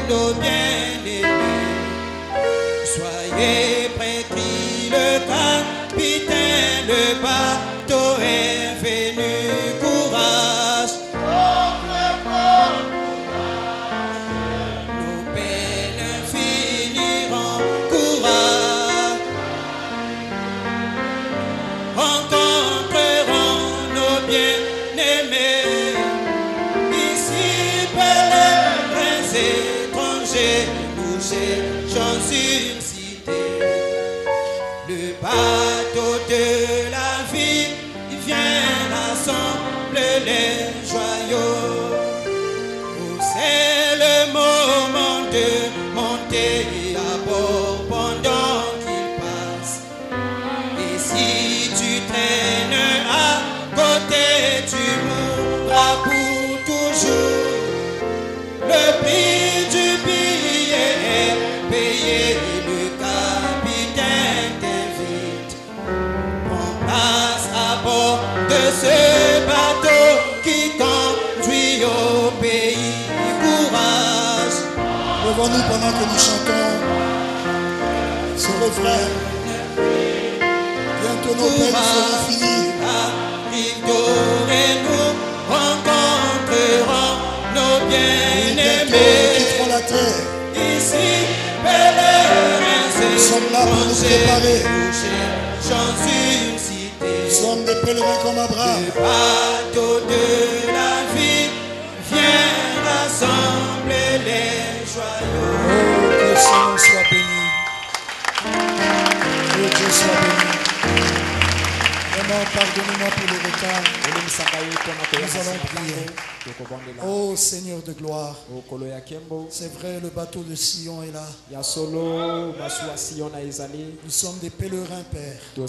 nos bien-aimés. Soyez prêts, crie le capitaine, le bateau est venu, courage. Nos peines finiront, courage. Rencontrerons nos bien-aimés. Ici, pèlerins étrangers, nous cherchons une cité. Le bateau de la vie vient rassembler les joyaux. Oh, c'est le moment de monter à bord pendant qu'il passe. Et si tu traînes à côté, tu mourras pour toujours. Le prix du billet est payé, le capitaine t'invite. Prends place à bord de ce bateau qui conduit au pays. Courage. Levons-nous pendant que nous chantons ce refrain. Bientôt nos peines seront finies. Arrive d'or et nous rencontrerons nos bien-aimés. Nous quitterons la terre. Ici, pèlerins, Nous sommes là pour nous préparer. nous cherchons une cité. Nous sommes des pèlerins comme Abraham. Le bateau de la vie vient rassembler les joyaux. Oh, que son nom soit béni. Que Dieu soit béni. Vraiment, pardonnez-moi pour le retard. Nous allons prier. Oh Seigneur de gloire, c'est vrai, le bateau de Sion est là. Nous sommes des pèlerins, Père. Nous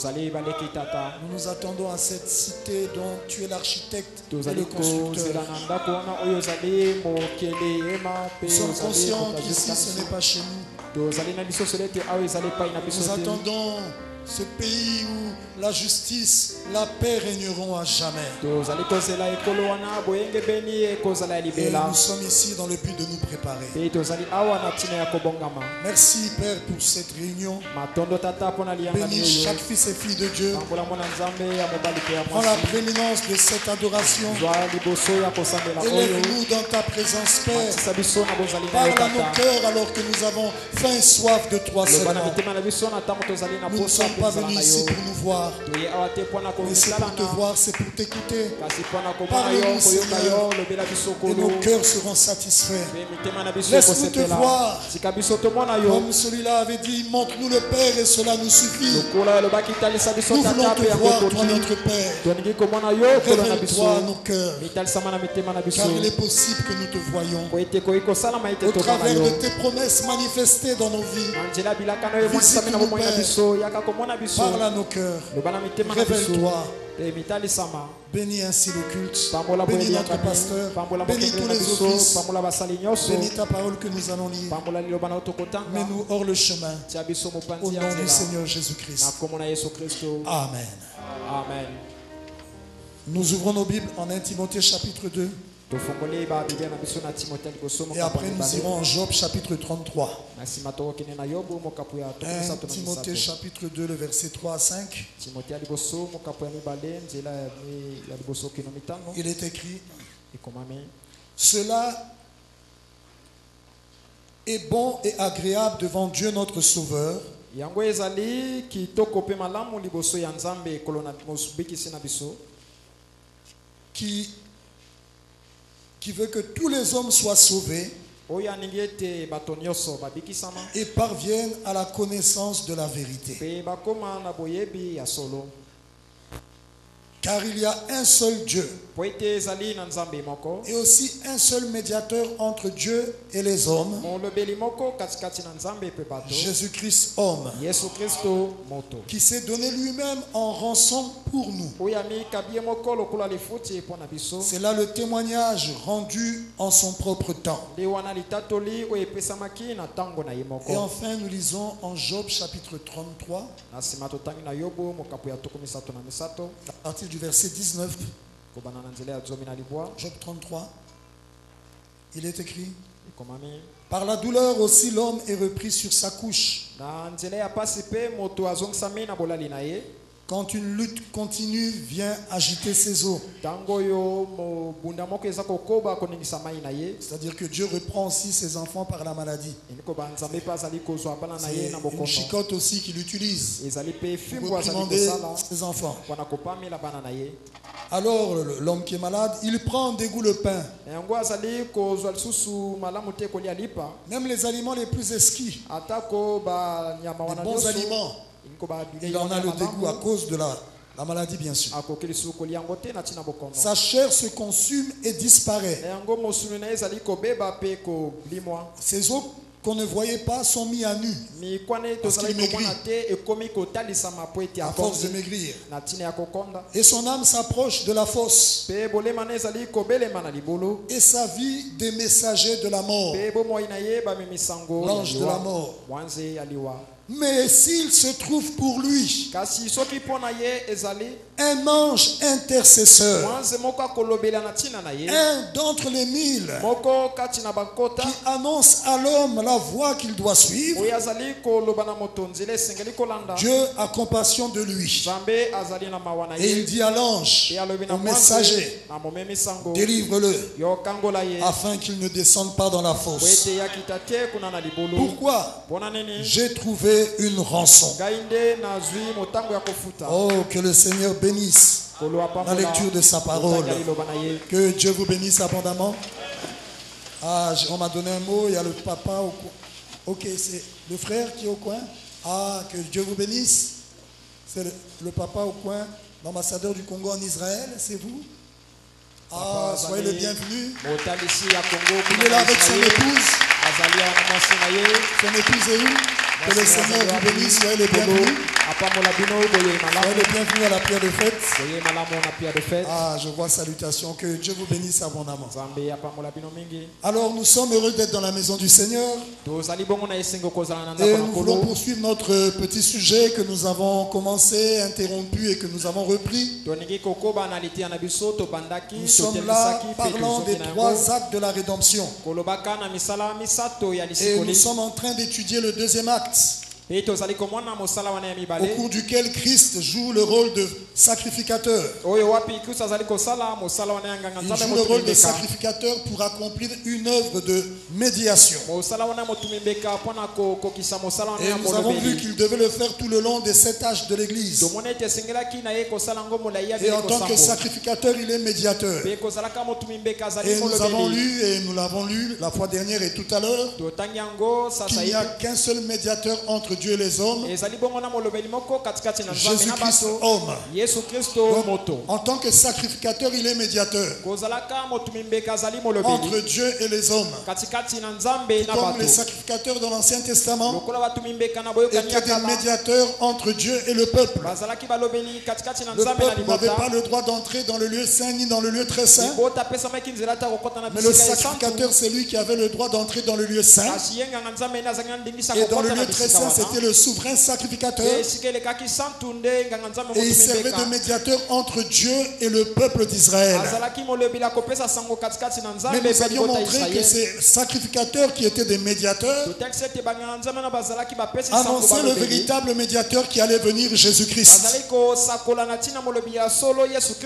nous attendons à cette cité dont tu es l'architecte et le constructeur. Nous sommes conscients qu'ici ce n'est pas chez nous. Nous attendons ce pays où la justice, la paix régneront à jamais. Et nous sommes ici dans le but de nous préparer. Merci Père pour cette réunion. Bénis chaque fils et fille de Dieu. Prends la prééminence de cette adoration. Élève-nous dans ta présence, Père. Parle à nos cœurs alors que nous avons faim et soif de toi seulement. Nous ne sommes pas venus ici pour nous voir, mais c'est pour te voir, c'est pour t'écouter. Parle-nous, Seigneur, et nos cœurs seront satisfaits. Laisse-nous te voir, comme celui-là avait dit, montre-nous le Père et cela nous suffit. Nous voulons te voir, toi notre Père. Révèle-toi à nos cœurs, car il est possible que nous te voyions au travers de tes promesses manifestées dans nos vies. Visite-nous, Père. Parle à nos cœurs. Révèle-toi. Bénis ainsi le culte. Bénis notre pasteur. Bénis tous les offices. Bénis ta parole que nous allons lire. Mets-nous hors le chemin. Au nom du Seigneur Jésus-Christ. Amen. Amen. Nous ouvrons nos Bibles en 1 Timothée chapitre 2. Et après nous irons en Job chapitre 33. 1 Timothée chapitre 2, le verset 3 à 5. Il est écrit: cela est bon et agréable devant Dieu notre Sauveur, qui veut que tous les hommes soient sauvés et parviennent à la connaissance de la vérité. Car il y a un seul Dieu et aussi un seul médiateur entre Dieu et les hommes, Jésus-Christ homme, qui s'est donné lui-même en rançon pour nous. C'est là le témoignage rendu en son propre temps. Et enfin nous lisons en Job chapitre 33 à partir du verset 19. Job 33, il est écrit: Par la douleur aussi, l'homme est repris sur sa couche. Quand une lutte continue vient agiter ses os. C'est-à-dire que Dieu reprend aussi ses enfants par la maladie. C'est une chicotte aussi qu'il utilise pour réprimander ses enfants. Alors l'homme qui est malade, il prend en dégoût le pain. Même les aliments les plus exquis, les bons aliments, il en a le dégoût à cause de la maladie, bien sûr. Sa chair se consume et disparaît. Ses os qu'on ne voyait pas sont mis à nu parce qu'il maigrit à force de maigrir. Et son âme s'approche de la fosse et sa vie des messagers de la mort, l'ange de la mort. Mais s'il se trouve pour lui un ange intercesseur, un d'entre les 1000 qui annonce à l'homme la voie qu'il doit suivre, Dieu a compassion de lui. Et il dit à l'ange, au messager, délivre-le afin qu'il ne descende pas dans la fosse. Pourquoi? J'ai trouvé une rançon. Oh, que le Seigneur bénisse la lecture de sa parole. Que Dieu vous bénisse abondamment. Ah, on m'a donné un mot, il y a le papa au coin. Ok, c'est le frère qui est au coin. Ah, que Dieu vous bénisse. C'est le papa au coin, l'ambassadeur du Congo en Israël, c'est vous? Ah, soyez le bienvenu. Il est là avec son épouse. Son épouse est où? Que le Seigneur vous bénisse, soyez les bienvenus. Soyez les bienvenus à la prière de fête. Ah, je vois salutations. Que Dieu vous bénisse abondamment. Alors, nous sommes heureux d'être dans la maison du Seigneur. Et nous voulons poursuivre notre petit sujet que nous avons commencé, interrompu et que nous avons repris. Nous sommes là parlant des 3 actes de la rédemption. Et nous sommes en train d'étudier le deuxième acte, au cours duquel Christ joue le rôle de sacrificateur. Il joue le rôle de sacrificateur pour accomplir une œuvre de médiation. Et nous avons vu qu'il devait le faire tout le long des 7 âges de l'Église. Et en tant que sacrificateur, il est médiateur. Et nous avons lu, et nous l'avons lu la fois dernière et tout à l'heure, qu'il n'y a qu'un seul médiateur entre Dieu et les hommes, Jésus-Christ homme. Donc, en tant que sacrificateur, il est médiateur entre Dieu et les hommes. Comme les sacrificateurs dans l'Ancien Testament étaient des médiateurs entre Dieu et le peuple. Le peuple n'avait pas le droit d'entrer dans le lieu saint ni dans le lieu très saint. Mais le sacrificateur, c'est lui qui avait le droit d'entrer dans le lieu saint. Et dans le lieu très saint, c'était le souverain sacrificateur. Et il servait de médiateur entre Dieu et le peuple d'Israël. Mais nous avions montré que ces sacrificateurs qui étaient des médiateurs annonçaient le véritable médiateur qui allait venir, Jésus-Christ.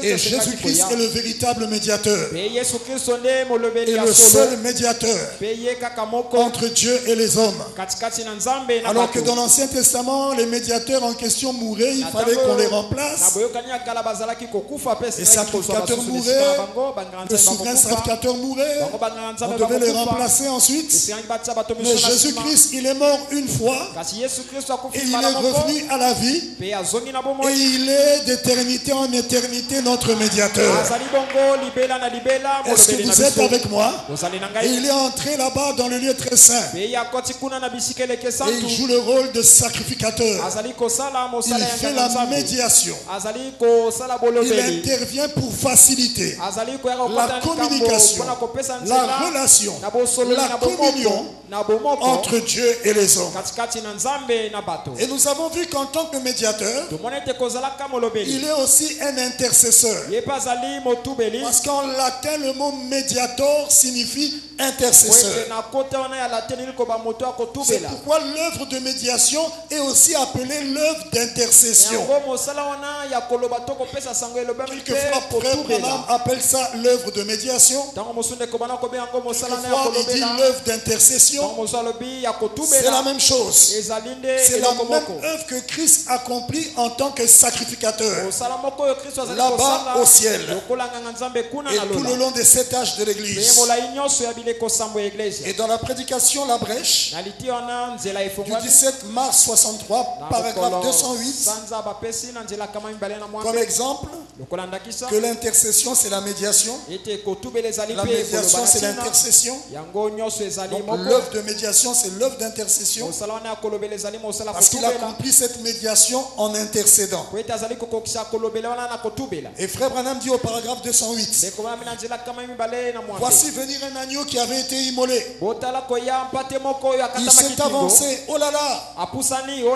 Et Jésus-Christ est le véritable médiateur. Et le seul médiateur entre Dieu et les hommes. Alors que dans l'Ancien Testament, les médiateurs en question mouraient, il fallait qu'on les remplace. Les sacrificateurs mouraient, le souverain sacrificateur mourait, on devait les remplacer ensuite. Mais Jésus-Christ, il est mort une fois et il est revenu à la vie et il est d'éternité en éternité notre médiateur. Est-ce que vous êtes avec moi? Et il est entré là-bas dans le lieu très saint et il joue le rôle de sacrificateur. Il fait la médiation. Il intervient pour faciliter la communication, la relation, la communion entre Dieu et les hommes. Et nous avons vu qu'en tant que médiateur, il est aussi un intercesseur. Parce qu'en latin, le mot médiator signifie intercesseur. C'est pourquoi l'œuvre de médiation est aussi appelée l'œuvre d'intercession. Quelquefois, Frère Branham appelle ça l'œuvre de médiation. Quelquefois, il dit l'œuvre d'intercession. C'est la même chose. C'est la même œuvre que Christ accomplit en tant que sacrificateur. Là-bas au ciel. Et tout le long des 7 âges de l'Église. Et dans la prédication La Brèche, du 17 mars 63, paragraphe 208, comme exemple, que l'intercession c'est la médiation. La médiation c'est l'intercession. Donc l'œuvre de médiation c'est l'œuvre d'intercession. Parce qu'il accomplit cette médiation en intercédant. Et Frère Branham dit au paragraphe 208, voici venir un agneau qui avait été immolé. Il s'est avancé, oh là là,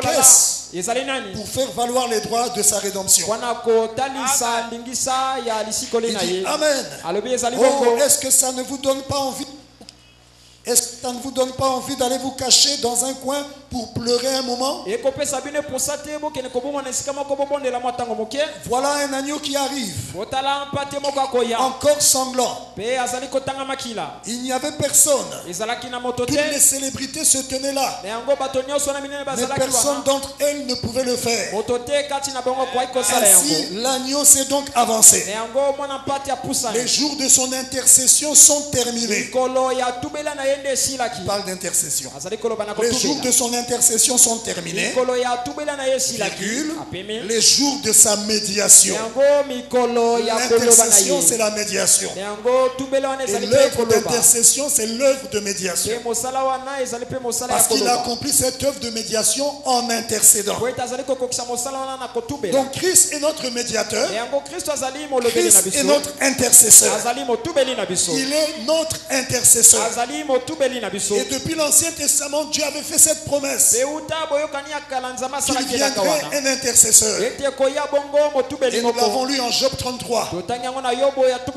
qu'est-ce pour faire valoir les droits de sa rédemption. Il dit Amen. Oh, est-ce que ça ne vous donne pas envie? Est-ce que ça ne vous donne pas envie d'aller vous cacher dans un coin pour pleurer un moment? Voilà un agneau qui arrive, encore sanglant. Il n'y avait personne. Toutes les célébrités se tenaient là, mais personne d'entre elles ne pouvait le faire. Ainsi, l'agneau s'est donc avancé. Les jours de son intercession sont terminés. Il parle d'intercession. Les jours de son intercession sont terminés. Virgule, les jours de sa médiation. L'intercession, c'est la médiation. Et l'œuvre d'intercession, c'est l'œuvre de médiation. Parce qu'il a accompli cette œuvre de médiation en intercédant. Donc Christ est notre médiateur. Christ est notre intercesseur. Il est notre intercesseur. Et depuis l'Ancien Testament, Dieu avait fait cette promesse qu'il viendrait un intercesseur. Et nous l'avons lu en Job 33.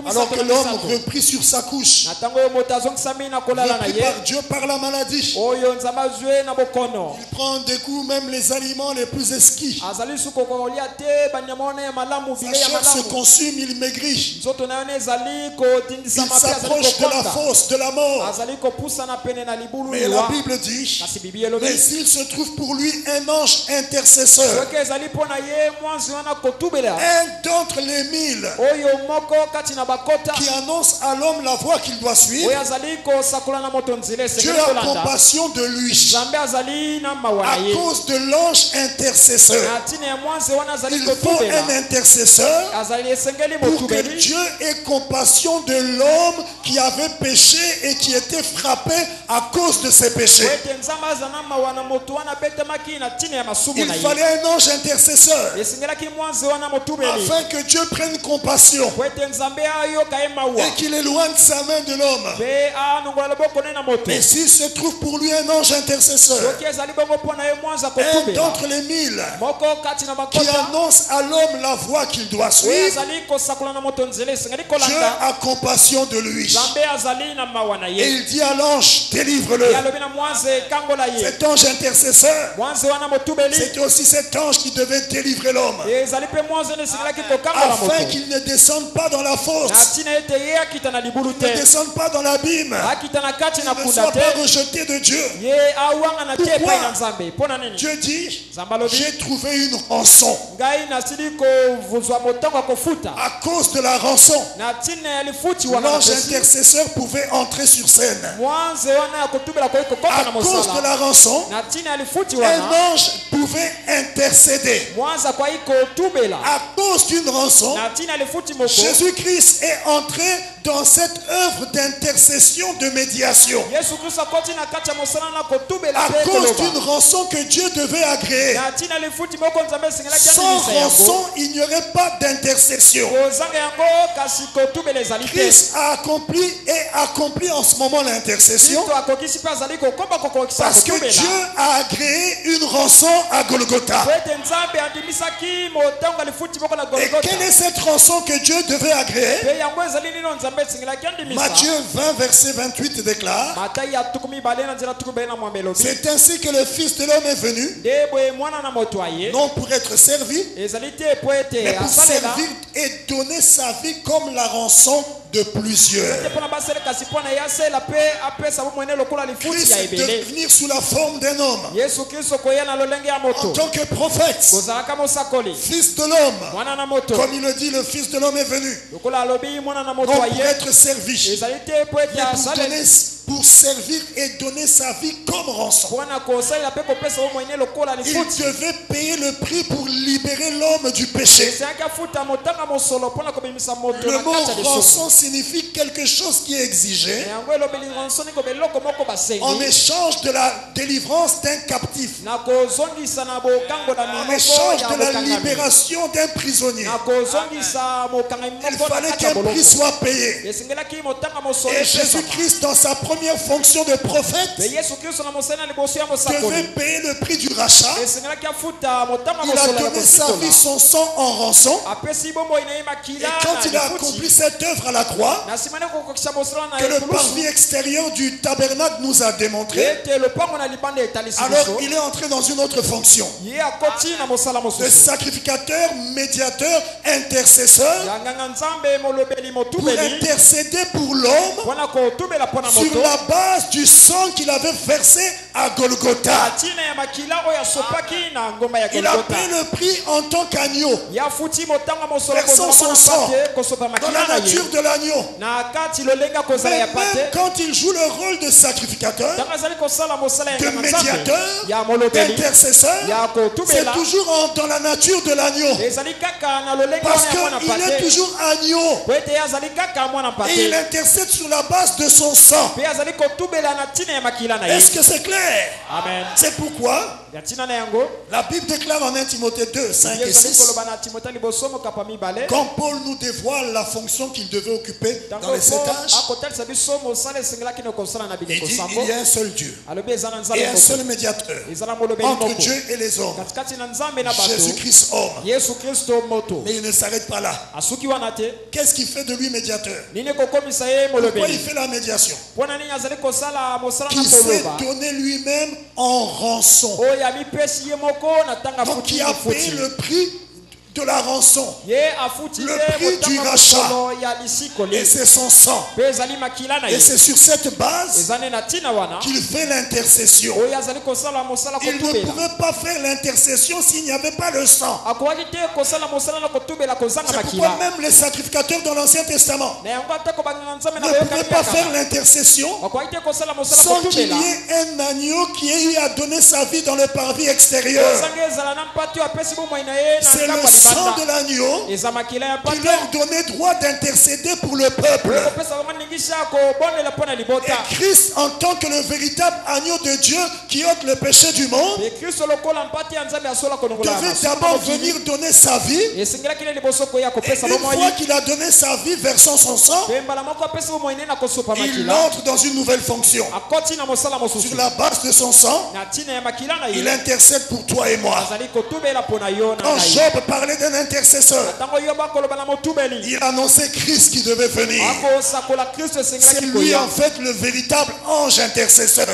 Alors que l'homme repris sur sa couche, repris par Dieu par la maladie, il prend des coups, même les aliments les plus exquis. Sa chair se consume, il maigrit. Il s'approche de la fosse, de la mort. Mais la Bible dit, mais s'il se trouve pour lui un ange intercesseur, un d'entre les 1000, qui annonce à l'homme la voie qu'il doit suivre, Dieu a compassion de lui à cause de l'ange intercesseur. Il faut un intercesseur pour que Dieu ait compassion de l'homme qui avait péché et qui était frappé à cause de ses péchés. Il fallait un ange intercesseur afin que Dieu prenne compassion et qu'il éloigne sa main de l'homme. Et s'il se trouve pour lui un ange intercesseur, un d'entre les 1000 qui annonce à l'homme la voie qu'il doit suivre, Dieu a compassion de lui. Et il dit à l'ange, délivre-le. Cet ange intercesseur, c'était aussi cet ange qui devait délivrer l'homme, afin qu'il ne descende pas dans la fosse, ne descende pas dans l'abîme, ne soit pas rejeté de Dieu. Pourquoi? Dieu dit, j'ai trouvé une rançon. À cause de la rançon, l'ange intercesseur pouvait entrer sur scène. À cause de la rançon, un ange pouvait intercéder. À cause d'une rançon, Jésus-Christ est entré dans cette œuvre d'intercession, de médiation. À cause d'une rançon que Dieu devait agréer. Sans rançon, il n'y aurait pas d'intercession. Christ a accompli en ce moment l'intercession. Parce que Dieu a agréé une rançon à Golgotha. Et quelle est cette rançon que Dieu devait agréer? Matthieu 20 verset 28 déclare: c'est ainsi que le Fils de l'homme est venu, non pour être servi, mais pour servir et donner sa vie comme la rançon de plusieurs. Christ de venir sous la forme d'un homme, en tant que prophète, Fils de l'homme, comme il le dit, le Fils de l'homme est venu, non pour être servi, mais pour servir et donner sa vie comme rançon. Il devait payer le prix pour libérer l'homme du péché. Le mot rançon signifie quelque chose qui est exigé en échange de la délivrance d'un captif, en échange de la libération d'un prisonnier. Il fallait qu'un prix soit payé. Et Jésus-Christ, dans sa première fonction de prophète, devait payer le prix du rachat. Il a donné sa vie, son sang en rançon. Et quand il a accompli cette œuvre à la croix, que le parvis extérieur du tabernacle nous a démontré, alors il est entré dans une autre fonction de sacrificateur, médiateur, intercesseur, pour intercéder pour l'homme sur la base du sang qu'il avait versé à Golgotha. Il a payé le prix en tant qu'agneau, versant son sang dans la nature de l'agneau. Même quand il joue le rôle de sacrificateur, de médiateur, d'intercesseur, c'est toujours dans la nature de l'agneau. Parce qu'il est toujours agneau. Et il intercède sur la base de son sang. Est-ce que c'est clair? Amen. C'est pourquoi la Bible déclare en 1 Timothée 2, 5 et 6, quand Paul nous dévoile la fonction qu'il devait occuper dans les 7 âges, il dit il y a un seul Dieu et un seul médiateur entre Dieu et les hommes, Jésus-Christ homme. Mais il ne s'arrête pas là. Qu'est-ce qui fait de lui médiateur? Pourquoi il fait la médiation? Qu'il s'est donné lui-même en rançon. Donc il a payé le prix de la rançon, le prix du rachat, et c'est son sang. Et c'est sur cette base qu'il fait l'intercession. Il ne pouvait pas faire l'intercession s'il n'y avait pas le sang. C'est pourquoi même les sacrificateurs dans l'Ancien Testament ne pouvaient pas faire l'intercession sans qu'il y ait un agneau qui ait eu à donner sa vie dans le parvis extérieur. C'est le sang de l'agneau qui leur donnait droit d'intercéder pour le peuple. Et Christ, en tant que le véritable agneau de Dieu qui ôte le péché du monde, devait d'abord venir donner sa vie. Et une fois qu'il a donné sa vie versant son sang, il entre dans une nouvelle fonction. Sur la base de son sang, il intercède pour toi et moi. Quand Job parlait d'un intercesseur, il annonçait Christ qui devait venir. C'est lui en fait le véritable ange intercesseur.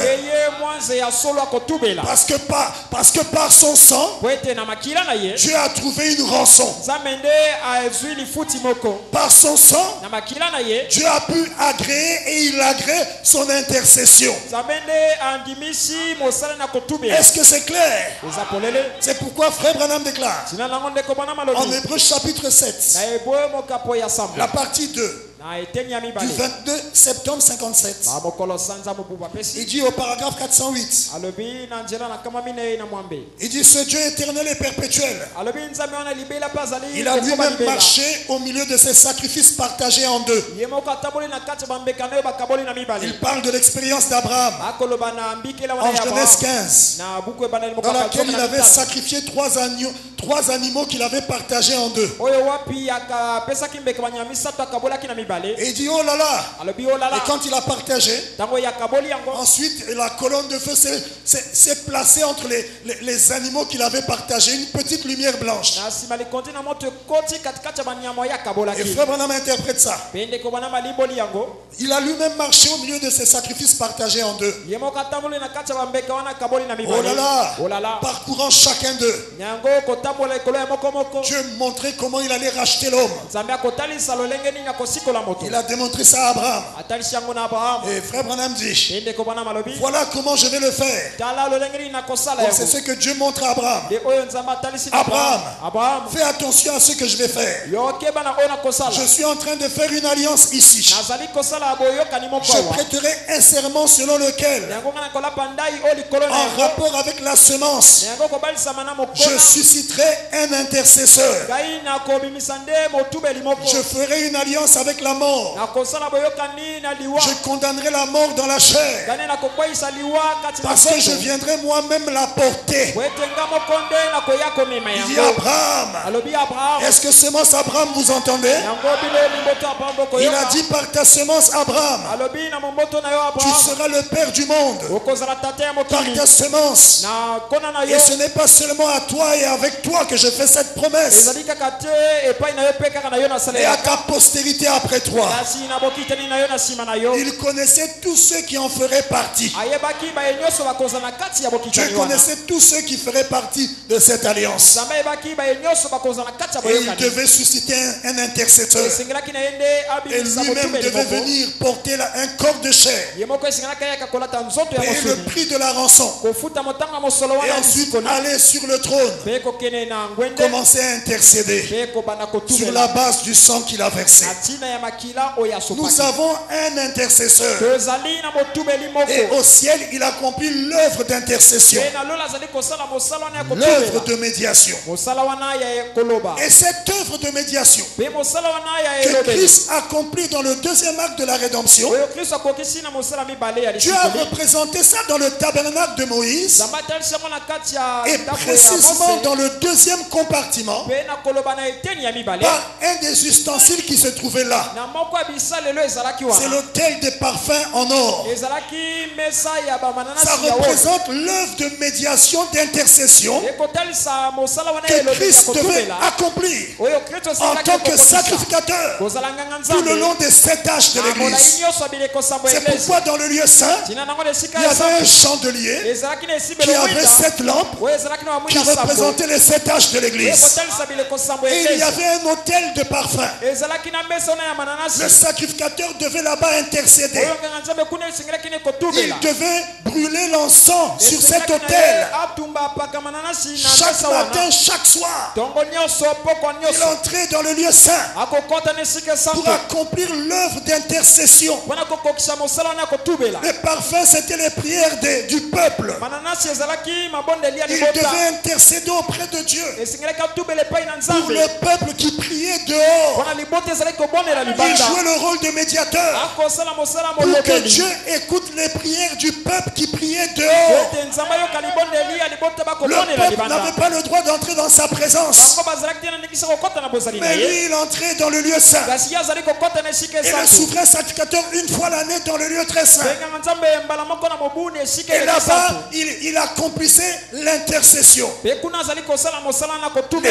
Parce que par son sang, Dieu a trouvé une rançon. Par son sang, Dieu a pu agréer et il agrée son intercession. Est-ce que c'est clair? C'est pourquoi Frère Branham déclare en Hébreux chapitre 7, la partie 2, du 22 septembre 57. Il dit au paragraphe 408. Il dit ce Dieu éternel et perpétuel. Il a lui-même marché au milieu de ses sacrifices partagés en deux. Il parle de l'expérience d'Abraham en Genèse 15, dans laquelle il avait sacrifié trois animaux qu'il avait partagés en deux. Et il dit oh là là. Et quand il a partagé, ensuite la colonne de feu s'est placée entre les animaux qu'il avait partagés, une petite lumière blanche. Et Frère Branham interprète ça. Il a lui-même marché au milieu de ses sacrifices partagés en deux. Oh là là, parcourant chacun d'eux, Dieu montrait comment il allait racheter l'homme. Il a démontré ça à Abraham. Et Frère Branham dit, voilà comment je vais le faire. C'est ce que Dieu montre à Abraham. Abraham, fais attention à ce que je vais faire. Je suis en train de faire une alliance ici. Je prêterai un serment selon lequel, en rapport avec la semence, je susciterai un intercesseur. Je ferai une alliance avec la mort. Je condamnerai la mort dans la chair, parce que je viendrai moi-même la porter. Il dit Abraham, est-ce que semence Abraham vous entendez? Il a dit par ta semence Abraham, tu seras le père du monde. Par ta semence. Et ce n'est pas seulement à toi et avec toi que je fais cette promesse, et à ta postérité après toi. Il connaissait tous ceux qui en feraient partie. Dieu connaissait tous ceux qui feraient partie de cette alliance. Et il devait susciter un intercesseur. Et lui-même devait venir porter un corps de chair, payer le prix de la rançon, et ensuite aller sur le trône, commencer à intercéder sur la base du sang qu'il a versé. Nous avons un intercesseur, et au ciel il accomplit l'œuvre d'intercession, l'œuvre de médiation. Et cette œuvre de médiation que Christ accomplit dans le deuxième acte de la rédemption, Dieu a représenté ça dans le tabernacle de Moïse, et précisément dans le deuxième compartiment, par un des ustensiles qui se trouvait là. C'est l'autel des parfums en or. Ça représente l'œuvre de médiation, d'intercession que Christ devait accomplir en tant que sacrificateur tout le long des 7 âges de l'Église. C'est pourquoi dans le lieu saint, il y avait un chandelier qui avait 7 lampes qui représentaient les 7 âges de l'Église. Et il y avait un autel de parfum. Le sacrificateur devait là-bas intercéder. Il devait brûler l'encens sur cet autel chaque matin, chaque soir. Il entrait dans le lieu saint pour accomplir l'œuvre d'intercession. Les parfums, c'était les prières du peuple. Il devait intercéder auprès de Dieu pour le peuple qui priait dehors. Il jouait le rôle de médiateur pour que Dieu écoute les prières du peuple qui priait dehors. Le peuple n'avait pas le droit d'entrer dans sa présence, mais lui il entrait dans le lieu saint. Et le souverain sacrificateur une fois l'année dans le lieu très saint. Et là-bas il accomplissait l'intercession. Les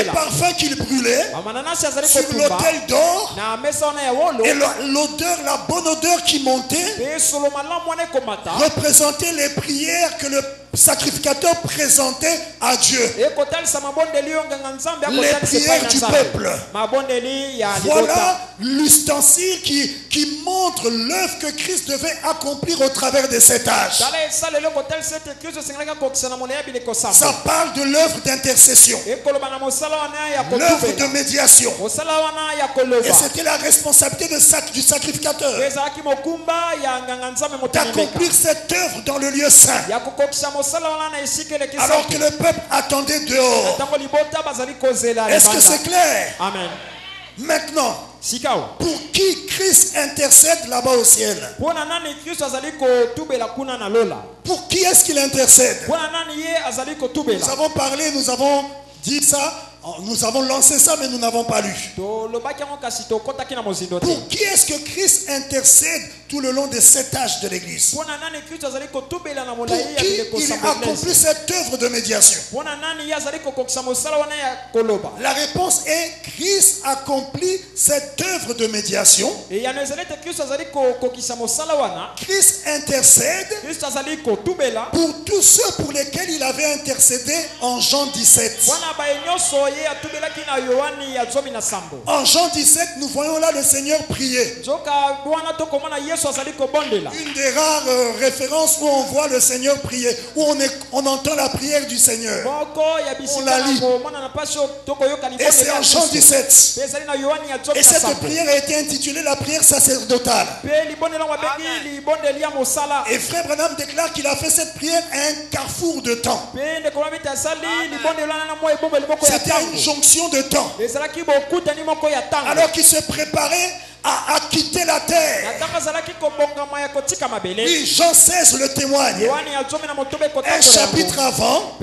parfums qu'il brûlait sur l'autel d'or, et l'odeur, la bonne odeur qui montait, représentait les prières que le sacrificateurs présentés à Dieu. Les prières du peuple. Voilà l'ustensile qui montre l'œuvre que Christ devait accomplir au travers de cet âge. Ça parle de l'œuvre d'intercession, l'œuvre de médiation. Et c'était la responsabilité du sacrificateur d'accomplir cette œuvre dans le lieu saint, alors que le peuple attendait dehors. Est-ce que c'est clair? Amen. Maintenant, pour qui Christ intercède là-bas au ciel? Pour qui est-ce qu'il intercède? Nous avons parlé, nous avons dit ça, nous avons lancé ça, mais nous n'avons pas lu. Pour qui est-ce que Christ intercède tout le long de cet âge de l'Église? Pour qui il accomplit cette œuvre de médiation? La réponse est Christ accomplit cette œuvre de médiation. Christ intercède pour tous ceux pour lesquels il avait intercédé en Jean 17. En Jean 17, nous voyons là le Seigneur prier. Une des rares références où on voit le Seigneur prier, où on entend la prière du Seigneur. On la lit. Et c'est en Jean 17. Et cette prière a été intitulée la prière sacerdotale. Et Frère Branham déclare qu'il a fait cette prière à un carrefour de temps. C'était une jonction de temps. Alors qu'il se préparait à quitter la terre. Oui, Jean 16 le témoigne. Un chapitre avant,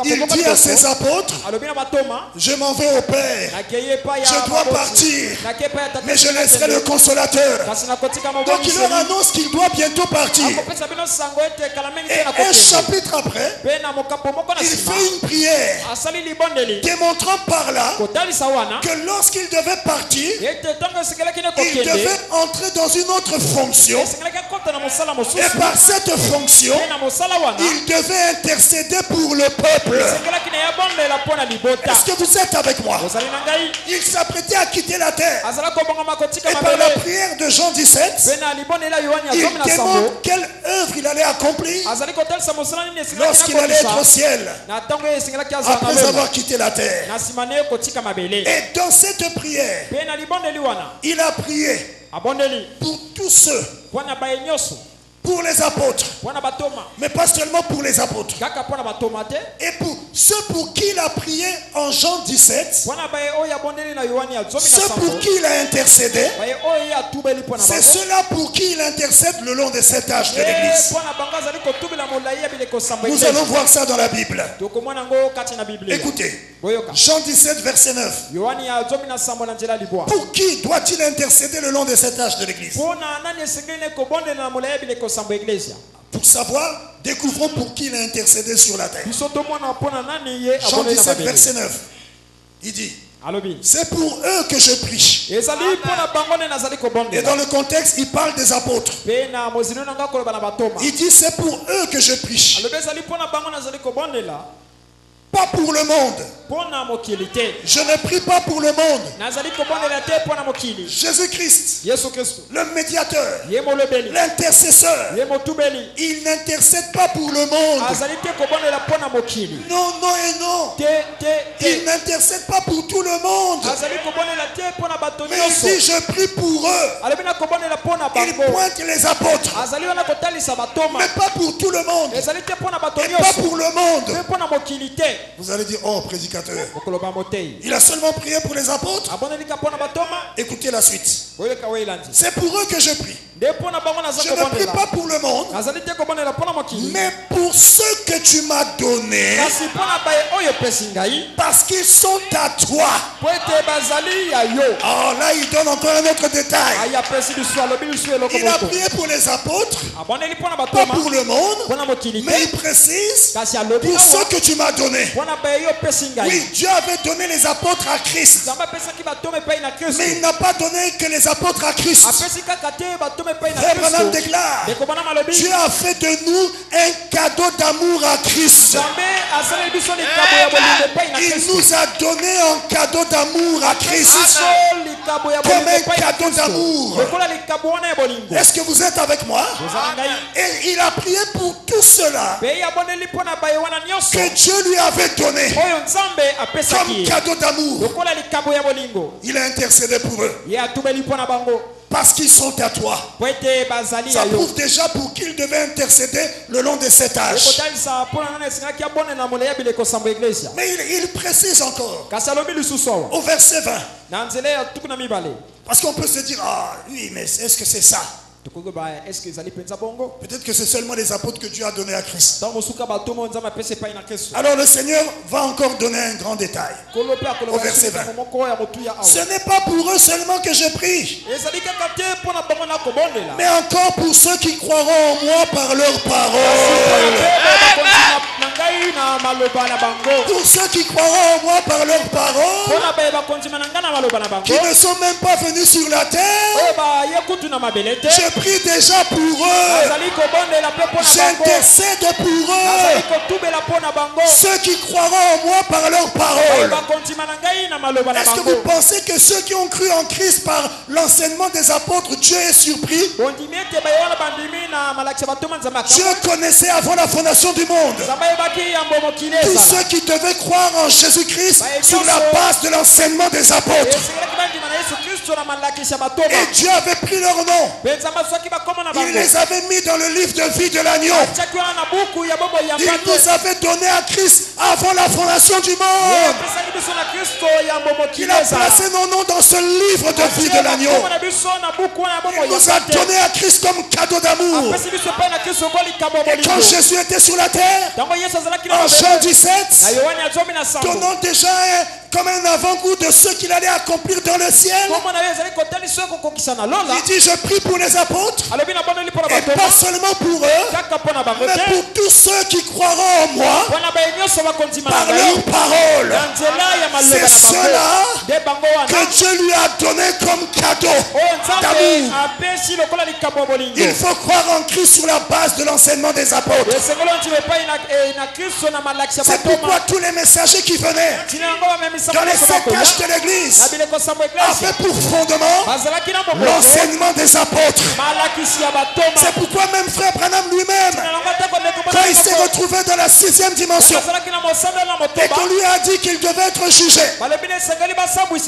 il dit à ses apôtres, je m'en vais au Père, je dois partir, mais je laisserai le consolateur. Donc il leur annonce qu'il doit bientôt partir. Et un chapitre après, il fait une prière démontrant par là que lorsqu'il devait partir, il devait entrer dans une autre fonction. Et par cette fonction, il devait intercéder pour le peuple. Est-ce que vous êtes avec moi? Il s'apprêtait à quitter la terre. Et par la prière de Jean 17, il démontre quelle œuvre il allait accomplir lorsqu'il allait être au ciel, après avoir quitté la terre. Et dans cette prière, il a prié pour tous ceux, pour les apôtres, mais pas seulement pour les apôtres, et pour ceux pour qui il a prié en Jean 17, ceux pour qui il a intercédé, c'est ceux-là pour qui il intercède le long de cet âge de l'Église. Nous allons voir ça dans la Bible. Écoutez, Jean 17 verset 9. Pour qui doit-il intercéder le long de cet âge de l'Église? Pour savoir, découvrons pour qui il a intercédé sur la terre. Jean 17 verset 9. Il dit, c'est pour eux que je prie. Et dans le contexte, il parle des apôtres. Il dit, c'est pour eux que je prie. Pas pour le monde. Je ne prie pas pour le monde. Jésus-Christ, le médiateur, l'intercesseur, il n'intercède pas pour le monde. Non, non et non. Il n'intercède pas pour tout le monde. Mais il dit, je prie pour eux. Il pointe les apôtres. Mais pas pour tout le monde. Et pas pour le monde. Vous allez dire, oh prédicateur, il a seulement prié pour les apôtres. Écoutez la suite. C'est pour eux que je prie. Je ne prie pas pour le monde, mais pour ceux que tu m'as donnés, parce qu'ils sont à toi. Oh là, il donne encore un autre détail. Il a prié pour les apôtres, pas pour le monde, mais il précise pour ceux que tu m'as donnés. Oui, Dieu avait donné les apôtres à Christ, mais il n'a pas donné que les apôtres à Christ. Frère Branham déclare, Dieu a fait de nous un cadeau d'amour à Christ. Il nous a donné un cadeau d'amour à Christ. Comme un cadeau d'amour. Est-ce que vous êtes avec moi? Et il a prié pour tout cela que Dieu lui avait donné comme cadeau d'amour. Il a intercédé pour eux parce qu'ils sont à toi. Ça prouve déjà pour qu'ils devaient intercéder le long de cet âge. Mais il précise encore au verset 20. Parce qu'on peut se dire, ah oui, mais est-ce que c'est ça? Peut-être que c'est seulement les apôtres que Dieu a donné à Christ. Alors le Seigneur va encore donner un grand détail au verset 20. Ce n'est pas pour eux seulement que je prie, mais encore pour ceux qui croiront en moi par leur parole. Pour ceux qui croiront en moi par leur parole, qui ne sont même pas venus sur la terre, je prie déjà pour eux. J'intercède pour eux. Ceux qui croiront en moi par leur parole. Est-ce que vous pensez que ceux qui ont cru en Christ par l'enseignement des apôtres, Dieu est surpris? Dieu connaissait avant la fondation du monde tous ceux qui devaient croire en Jésus-Christ sur la base de l'enseignement des apôtres. Et Dieu avait pris leur nom. Il les avait mis dans le livre de vie de l'agneau. Il nous avait donné à Christ avant la fondation du monde. Il a placé nos noms dans ce livre de vie de l'agneau. Il nous a donné à Christ comme cadeau d'amour. Et quand Jésus était sur la terre, en Jean 17, donnant déjà comme un avant-goût de ce qu'il allait accomplir dans le ciel, il dit, je prie pour les apôtres, et pas seulement pour eux, mais pour tous ceux qui croiront en moi par leur parole. C'est cela que Dieu lui a donné comme cadeau d'amour. Il faut croire en Christ sur la base de l'enseignement des apôtres. C'est pourquoi tous les messagers qui venaient dans les 7 âges de l'église avaient pour fondement l'enseignement des apôtres. C'est pourquoi même Frère Branham lui-même, quand il s'est retrouvé dans la 6e dimension et qu'on lui a dit qu'il devait être jugé,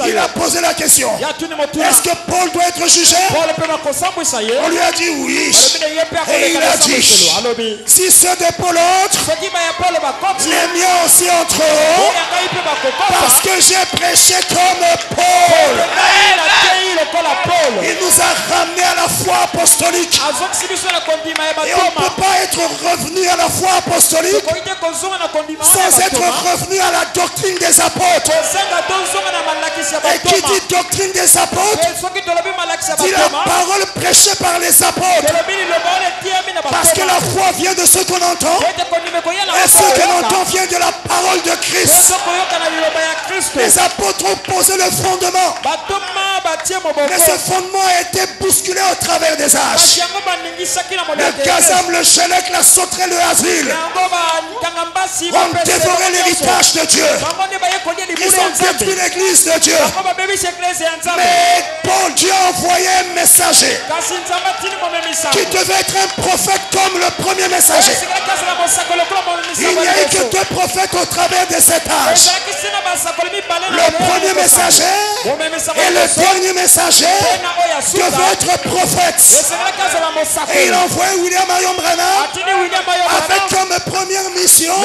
il a posé la question, est-ce que Paul doit être jugé? On lui a dit oui. Et il a dit, si ceux de Paul entrent, les miens aussi entreront, parce que j'ai prêché comme Paul. Il nous a ramenés à la foi apostolique. Et on ne peut pas être revenu à la foi apostolique sans être revenu à la doctrine des apôtres. Et qui dit doctrine des apôtres dit la parole prêchée par les apôtres. Parce que la foi vient de ce qu'on entend, et ce qu'on entend vient de la parole de Christ. Les apôtres ont posé le fondement, mais ce fondement a été bousculé au travers des âges. Le Gazam, le Chelek, la Sauterelle, le Asile ont dévoré l'héritage de Dieu. Ils ont détruit l'église de Dieu. Mais Paul, Dieu a envoyé un messager qui devait être un prophète comme le premier messager. Il n'y a eu que 2 prophètes au travers de cet âge. Le premier messager et le dernier messager devaient être prophètes. Et il envoie William Marion Branham avec comme première mission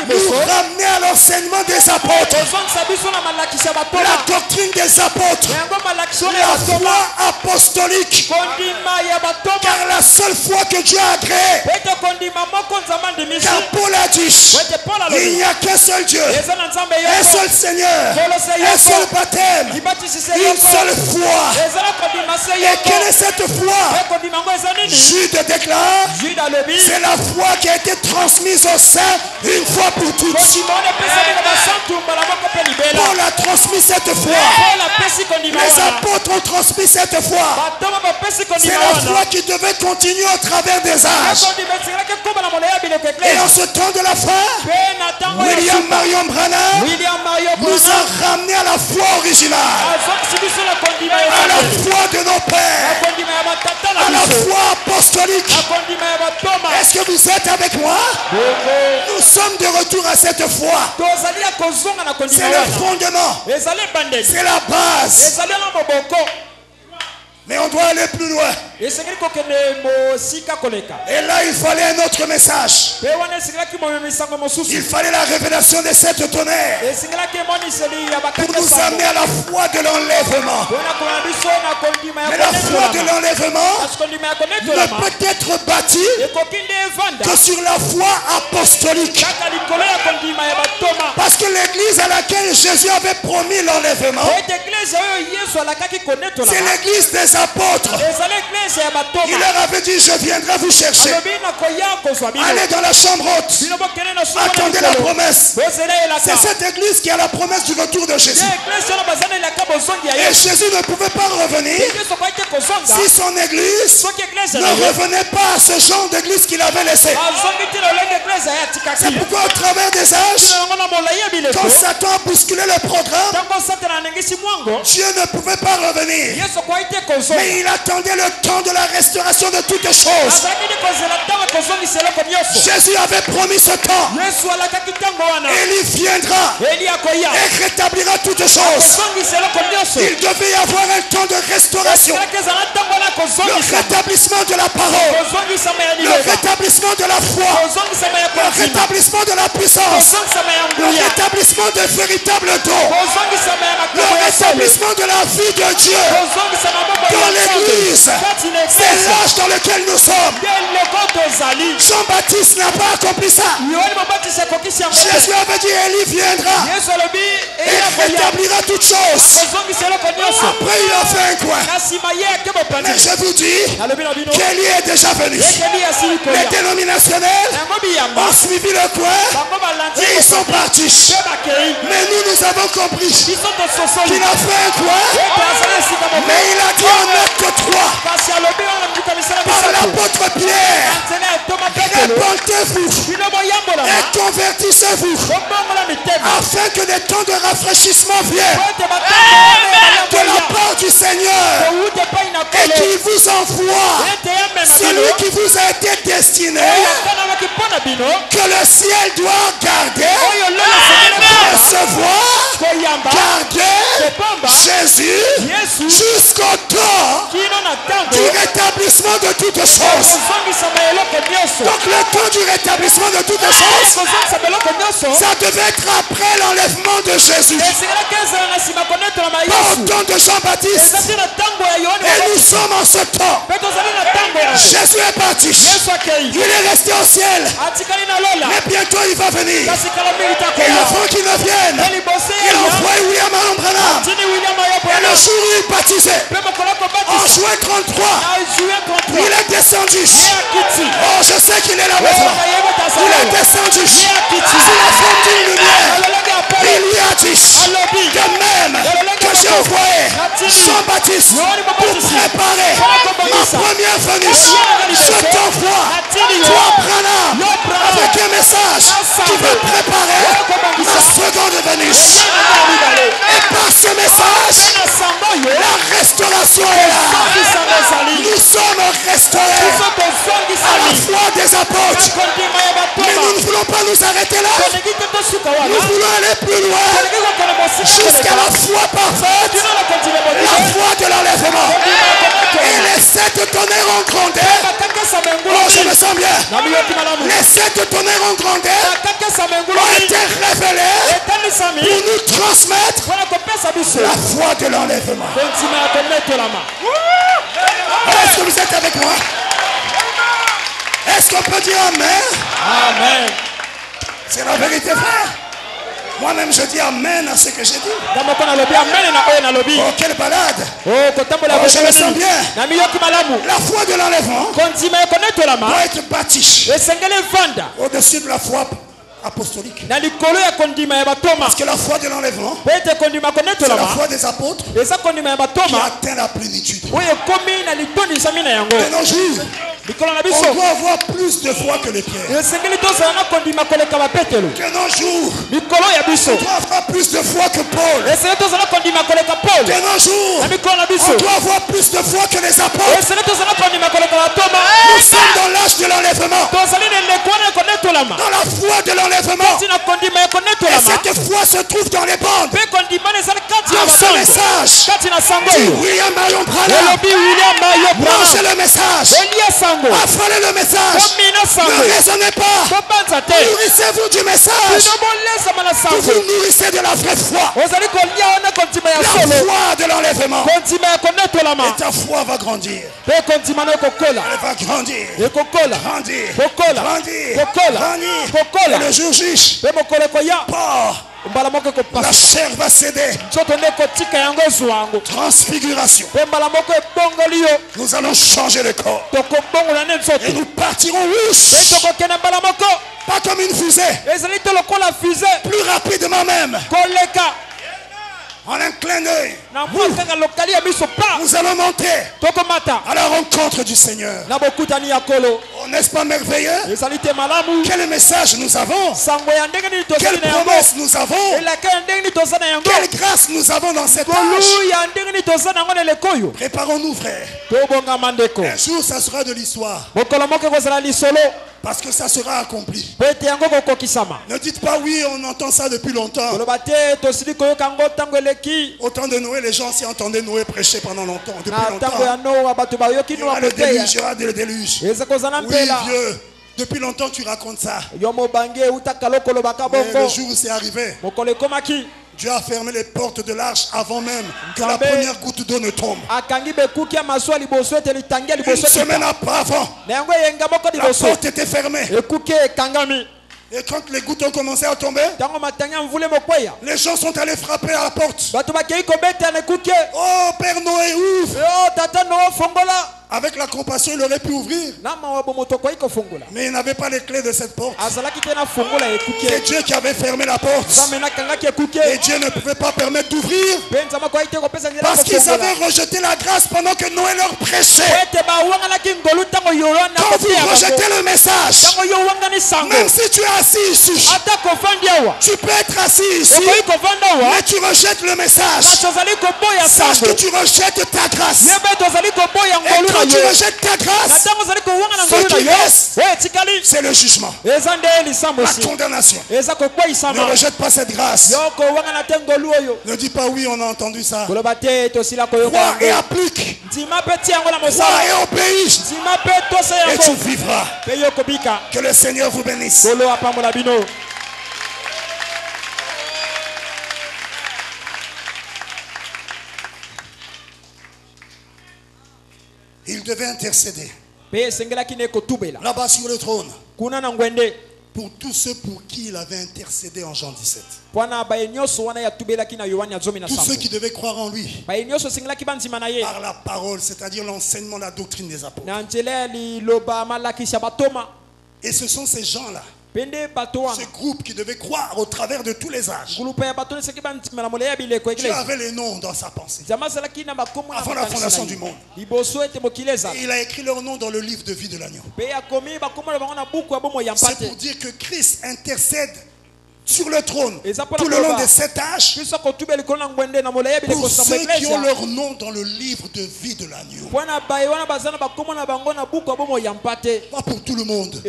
nous ramener à l'enseignement des apôtres. La doctrine des apôtres, la foi apostolique. Car la seule foi que Dieu a créée, car Paul a dit, il n'y a qu'un seul Dieu, un seul Seigneur, un seul baptême, une seule foi. Et quelle est cette foi? Jude déclare, c'est la foi qui a été transmise au sein une fois pour toutes. Paul a transmis cette foi. Les apôtres ont transmis cette foi. C'est la foi qui devait continuer au travers des âges. en ce temps de la fin, William Marion Branham nous a ramenés à la foi originale, à la foi de nos pères, à la foi apostolique. Est-ce que vous êtes avec moi? Nous sommes de retour à cette foi. C'est le fondement, c'est la base. Mais on doit aller plus loin. Et là, il fallait un autre message. Il fallait la révélation des 7 tonnerres pour nous amener à la foi de l'enlèvement. Mais la foi de l'enlèvement ne peut être bâtie que sur la foi apostolique. Parce que l'église à laquelle Jésus avait promis l'enlèvement, c'est l'église des apôtres. Il leur avait dit: je viendrai vous chercher. Allez dans la chambre haute. Attendez la promesse. C'est cette église qui a la promesse du retour de Jésus. Et Jésus ne pouvait pas revenir si son église ne revenait pas à ce genre d'église qu'il avait laissé. C'est pourquoi au travers des âges, quand Satan a bousculé le programme, Dieu ne pouvait pas revenir. Mais il attendait le temps de la restauration de toutes choses. Jésus avait promis ce temps. Élie viendra et rétablira toutes choses. Il devait y avoir un temps de restauration. Le rétablissement de la parole, le rétablissement de la foi, le rétablissement de la puissance, le rétablissement des véritables dons, le rétablissement de la vie de Dieu dans l'église. C'est l'âge dans lequel nous sommes. Jean-Baptiste n'a pas accompli ça. Jésus avait dit: Élie viendra et rétablira toutes choses. Après il a fait un coin. Mais je vous dis qu'Élie est déjà venu. Les dénominationnels ont suivi le coin et ils sont partis. Mais nous avons compris qu'il a fait un coin, mais il a dit en Acte 3 par l'apôtre Pierre: répentez-vous et convertissez-vous afin que des temps de rafraîchissement viennent de la part du Seigneur et qu'il vous envoie celui qui vous a été destiné, que le ciel doit garder, recevoir, garder Jésus jusqu'au temps du rétablissement de toutes choses. Donc le temps du rétablissement de toutes choses, ça devait être après l'enlèvement de Jésus, pas au temps de Jean-Baptiste. Et nous sommes en ce temps. Jésus est parti, il est resté au ciel, mais bientôt il va venir. Et avant qu'il ne vienne, il envoie William Marion Branham. Et le jour où il baptisait, en juin 33, il est descendu. Oh, je sais qu'il est là maintenant. Il est descendu sous la forme d'une lumière. Il lui a dit: de même que j'ai envoyé Jean-Baptiste pour préparer ma première venue, je t'envoie, toi Branham, avec un message qui va préparer ma seconde venue. Et par ce message, la restauration est là. Nous sommes restaurés à la foi des apôtres. Mais nous ne voulons pas nous arrêter là. Nous voulons aller plus loin jusqu'à la foi parfaite, la foi de l'enlèvement. Et les 7 tonnerres ont grondé. Oh, je me sens bien. Les 7 tonnerres ont grondé, ont été révélés pour nous transmettre la foi de l'enlèvement. Est-ce que vous êtes avec moi? Est-ce qu'on peut dire Amen? Amen. C'est la vérité, frère. Moi-même je dis Amen à ce que j'ai dit. Oh, quelle balade. Oh, je me sens bien. La foi de l'enlèvement doit être bâtie au-dessus de la foi apostolique. Parce que la foi de l'enlèvement, c'est la foi des apôtres qui atteint la plénitude. De nos jours, On doit avoir plus de foi que les pierres. Que nos jours, on doit avoir plus de foi que Paul. Que nos jours, on doit avoir plus de foi que les apôtres. Nous sommes dans l'âge de l'enlèvement. Dans la foi de l'enlèvement. Et cette foi se trouve dans les bandes. Dans ce message dit William Marion Branham. Mangez le message. Affolez le message. Ne raisonnez pas. Nourrissez-vous du message. Vous vous nourrissez de la vraie foi. La foi de l'enlèvement. Et ta foi va grandir. Elle va grandir. Grandir. Et le jour J, la chair va céder. Transfiguration. Nous allons changer le corps. Et nous partirons pas comme une fusée. Plus rapidement même. En un clin d'œil, nous allons monter à la rencontre du Seigneur. Oh, n'est-ce pas merveilleux? Quel message nous avons? Quelle promesse nous avons? Quelle grâce nous avons dans cet âge? Préparons-nous, frères. Un jour, ça sera de l'histoire. Parce que ça sera accompli. Ne dites pas oui, on entend ça depuis longtemps. Au temps de Noé, les gens s'y entendaient Noé prêcher pendant longtemps. Depuis longtemps. Il y aura le déluge, il y aura le déluge. Oui, vieux. Depuis longtemps tu racontes ça. Mais le jour où c'est arrivé, Dieu a fermé les portes de l'arche avant même que la première goutte d'eau ne tombe. Une semaine avant, la porte était fermée. Et quand les gouttes ont commencé à tomber, les gens sont allés frapper à la porte. Oh, Père Noé, ouvre! Avec la compassion, il aurait pu ouvrir. Mais il n'avait pas les clés de cette porte. C'est Dieu qui avait fermé la porte. Et Dieu ne pouvait pas permettre d'ouvrir. Parce qu'ils avaient rejeté la grâce pendant que Noé leur prêchait. Quand vous rejetez le message, même si tu es assis ici, tu peux être assis ici, mais tu rejettes le message. Sache que tu rejettes ta grâce. Et quand tu rejettes ta grâce, ce qui reste, c'est le jugement, la condamnation. Ne rejette pas cette grâce. Ne dis pas oui, on a entendu ça. Crois et applique. Crois et obéis. Et tu vivras. Que le Seigneur vous bénisse. Il devait intercéder là-bas sur le trône pour tous ceux pour qui il avait intercédé en Jean 17. Tous ceux qui devaient croire en lui par la parole, c'est-à-dire l'enseignement, la doctrine des apôtres. Et ce sont ces gens-là, ce groupe qui devait croire au travers de tous les âges. Dieu avait les noms dans sa pensée avant la fondation du monde. Et il a écrit leurs noms dans le livre de vie de l'agneau. C'est pour dire que Christ intercède sur le trône tout le long de cet âge pour ceux qui ont leur nom dans le livre de vie de l'agneau. Pas pour tout le monde.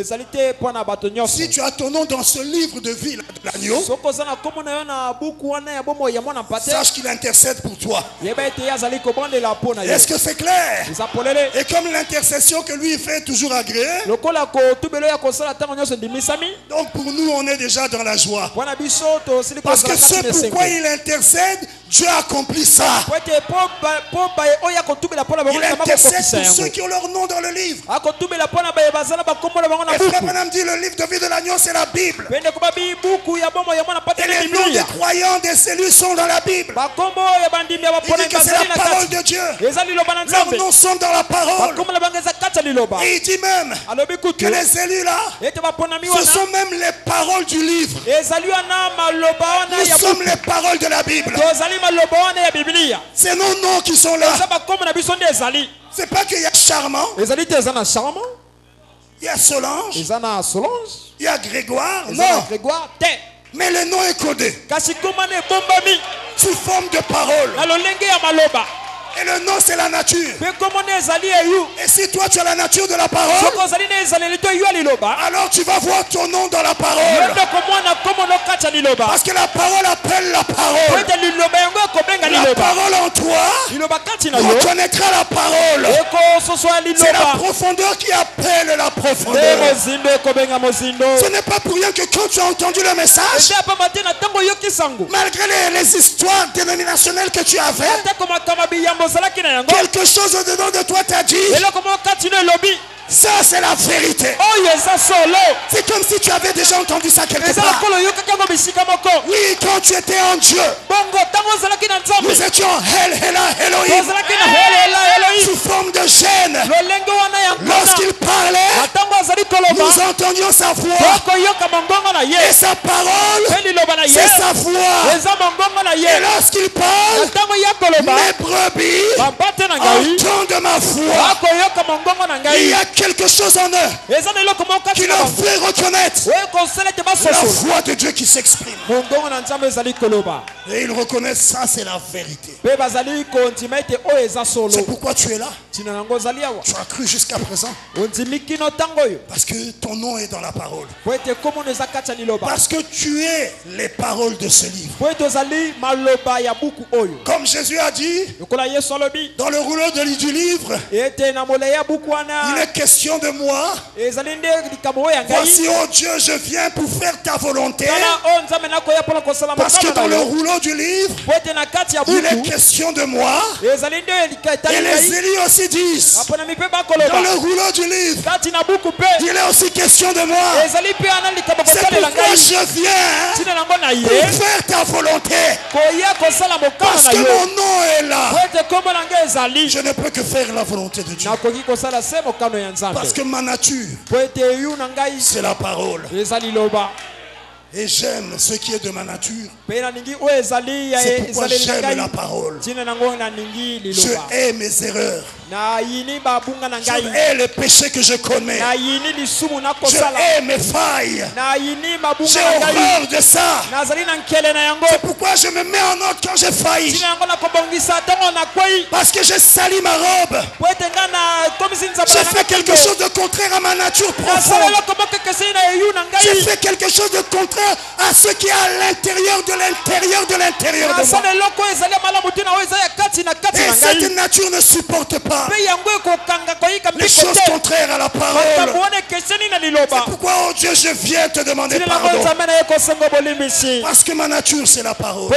Si tu as ton nom dans ce livre de vie de l'agneau, sache qu'il intercède pour toi. Est-ce que c'est clair? Et comme l'intercession que lui fait est toujours agréée, donc pour nous on est déjà dans la joie. Parce que ce pourquoi il intercède, Dieu accomplit ça. Il intercède pour ceux qui ont leur nom dans le livre. Et Frère Branham dit le livre de vie de l'agneau, c'est la Bible. Et les noms des croyants des cellules sont dans la Bible. Il dit que c'est la parole de Dieu. Leurs noms sont dans la parole. Et il dit même que les élus là, ce sont même les paroles du livre. Nous sommes les paroles de la Bible. C'est nos noms qui sont là. C'est pas qu'il y a charmant. Il y a Solange. Il y a Grégoire. Non. Mais le nom est codé sous forme de parole. Et le nom, c'est la nature. Et si toi tu as la nature de la parole, alors tu vas voir ton nom dans la parole. Parce que la parole appelle la parole. La parole en toi reconnaîtra la parole. C'est la profondeur qui appelle la profondeur. Ce n'est pas pour rien que quand tu as entendu le message, malgré les histoires dénominationnelles que tu avais, quelque chose au-dedans de toi t'a dit, ça c'est la vérité. C'est comme si tu avais déjà entendu ça quelque part. Oui, quand tu étais en Dieu, nous étions Elohim, sous forme de gêne. Lorsqu'il parlait, nous entendions sa voix. Et sa parole, c'est sa voix. Et lorsqu'il parle, mes brebis entendent ma voix. Il y a quelque chose en eux qui leur fait reconnaître la voix de Dieu qui s'exprime. Et ils reconnaissent ça, c'est la vérité. C'est pourquoi tu es là. Tu as cru jusqu'à présent. Parce que ton nom est dans la parole. Parce que tu es les paroles de ce livre. Comme Jésus a dit dans le rouleau du livre, il est question de moi. Voici, oh Dieu, je viens pour faire ta volonté. Parce que dans le rouleau du livre, il est question de moi. Et les Élis aussi disent, dans le rouleau du livre, il est aussi question de moi. C'est pourquoi je viens pour faire ta volonté. Parce que mon nom est là. Je ne peux que faire la volonté de Dieu. Parce que ma nature, c'est la parole. Et j'aime ce qui est de ma nature. C'est pourquoi j'aime la parole. Je hais mes erreurs. Je hais les péchés que je commets. Je hais mes failles. J'ai horreur de ça. C'est pourquoi je me mets en ordre quand j'ai failli. Parce que j'ai sali ma robe. J'ai fait quelque chose de contraire à ma nature profonde. J'ai fait quelque chose de contraire à ce qui est à l'intérieur de l'intérieur de l'intérieur de moi. Et cette nature ne supporte pas les choses contraires à la parole. C'est pourquoi, oh Dieu, je viens te demander pardon. Parce que ma nature, c'est la parole.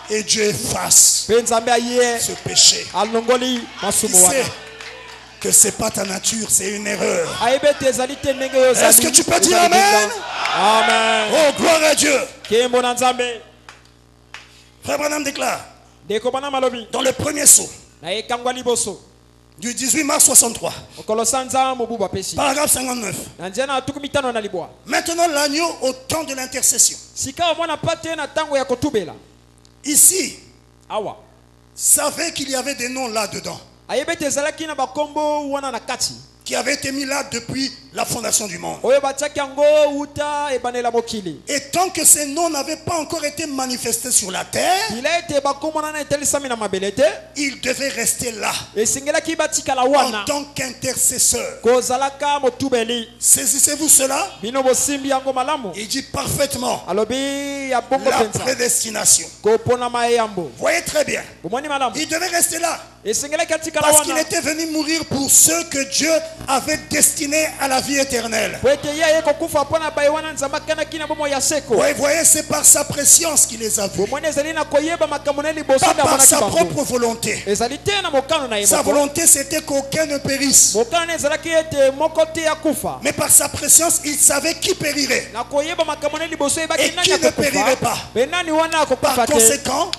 Et Dieu efface ce péché. Il sait que c'est pas ta nature, c'est une erreur. Est-ce que tu peux dire Amen? Amen. Oh, gloire à Dieu. Frère Branham déclare dans le premier saut du 18 mars 63, paragraphe 59. Maintenant l'agneau au temps de l'intercession. Ici, savait qu'il y avait des noms là-dedans qui avaient été mis là depuis la fondation du monde. Et tant que ces noms n'avaient pas encore été manifestés sur la terre, ils devaient rester là en tant qu'intercesseurs. Saisissez-vous cela? Il dit parfaitement la prédestination. Voyez très bien. Il devait rester là parce qu'il était venu mourir pour ceux que Dieu avait destinés à la vie éternelle. Voyez, c'est par sa préscience qu'il les a vus, pas par sa propre volonté. Sa volonté, c'était qu'aucun ne périsse, mais par sa préscience, il savait qui périrait et qui ne périrait pas. Par conséquent,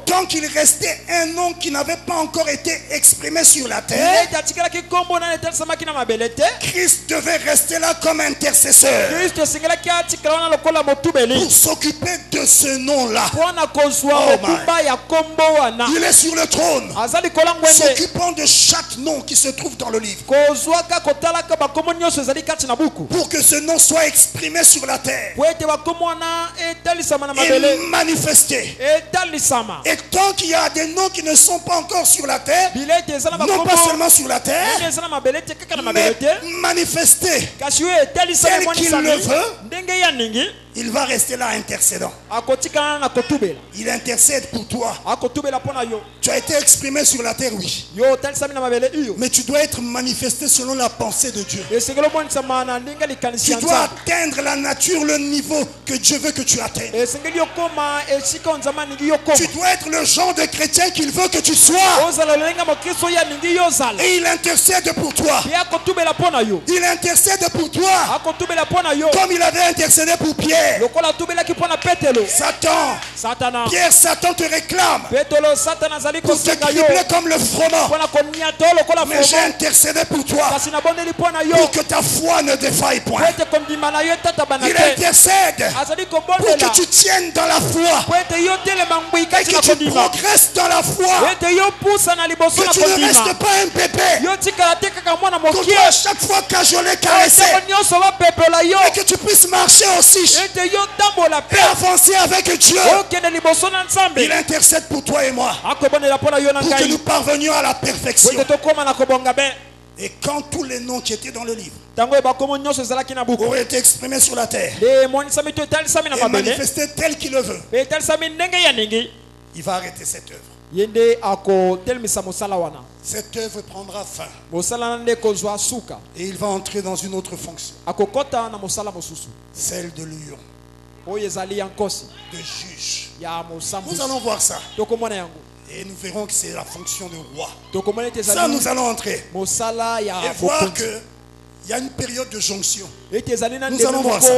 tant qu'il restait un nom qui n'avait pas encore été exprimé sur la terre, Christ Christ devait rester là comme intercesseur pour s'occuper de ce nom-là. Il est sur le trône, s'occupant de chaque nom qui se trouve dans le livre, pour que ce nom soit exprimé sur la terre et manifesté. Et tant qu'il y a des noms qui ne sont pas encore sur la terre, non pas seulement sur la terre, mais manifestés tel qu'il le veut, il va rester là intercédant. Il intercède pour toi. Tu as été exprimé sur la terre, oui. Mais tu dois être manifesté selon la pensée de Dieu. Tu dois atteindre la nature, le niveau que Dieu veut que tu atteignes. Tu dois être le genre de chrétien qu'il veut que tu sois. Et il intercède pour toi. Il intercède pour toi. Comme il avait intercédé pour Pierre. Satan te réclame pour te cribler comme le froment. Mais j'ai intercédé pour toi pour que ta foi ne défaille point. Il intercède pour que tu tiennes dans la foi et que tu progresses dans la foi, que tu ne restes pas un bébé qu'on doit à chaque fois cajoler, caresser, et que tu puisses marcher aussi et avancer avec Dieu. Il intercède pour toi et moi pour que nous parvenions à la perfection. Et quand tous les noms qui étaient dans le livre auraient été exprimés sur la terre et manifestés tel qu'il le veut, il va arrêter cette œuvre. Cette œuvre prendra fin. Et il va entrer dans une autre fonction, celle de lion, de juge. Nous allons voir ça. Et nous verrons que c'est la fonction de roi. Ça, nous allons entrer et voir qu'il y a une période de jonction. Nous allons voir ça.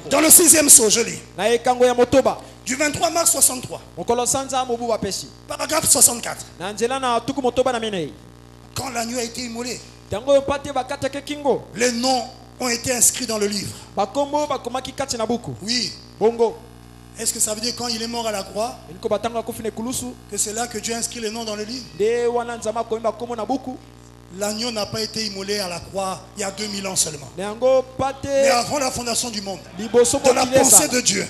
Dans le 6e sceau, je lis. Du 23 mars 63. Paragraphe 64. Quand l'agneau a été immolé, les noms ont été inscrits dans le livre. Oui. Est-ce que ça veut dire quand il est mort à la croix que c'est là que Dieu a inscrit les noms dans le livre? L'agneau n'a pas été immolé à la croix il y a 2000 ans seulement. Mais avant la fondation du monde, de la pensée de Dieu,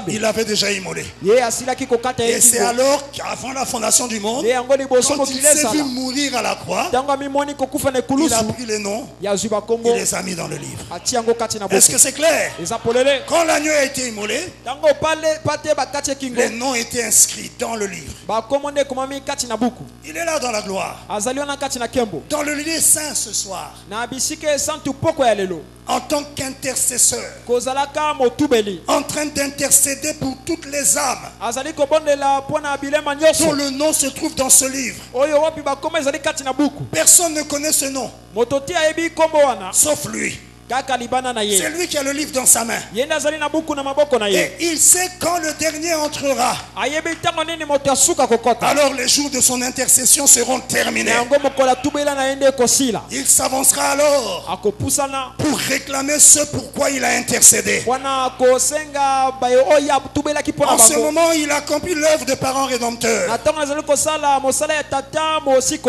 il avait déjà immolé. Et c'est alors qu'avant la fondation du monde, quand il s'est vu mourir à la croix, il a pris les noms, il les a mis dans le livre. Est-ce que c'est clair? Quand l'agneau a été immolé, les noms étaient inscrits dans le livre. Il est là dans la gloire, dans le lieu saint ce soir, en tant qu'intercesseur, en train d'intercéder pour toutes les âmes dont le nom se trouve dans ce livre. Personne ne connaît ce nom sauf lui. C'est lui qui a le livre dans sa main. Et il sait quand le dernier entrera. Alors les jours de son intercession seront terminés. Il s'avancera alors pour réclamer ce pourquoi il a intercédé. En ce moment, il accomplit l'œuvre de parent rédempteur.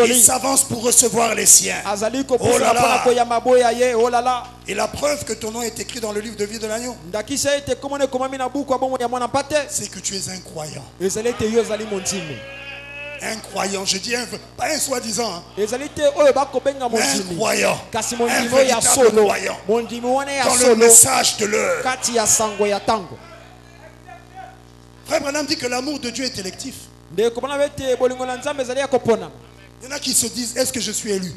Il s'avance pour recevoir les siens. Oh là là. Et la preuve que ton nom est écrit dans le livre de vie de l'agneau, c'est que tu es un croyant. Un croyant, je dis pas un soi-disant, un croyant, un véritable croyant dans le message de l'heure. Frère Branham dit que l'amour de Dieu est électif. Il y en a qui se disent, est-ce que je suis élu?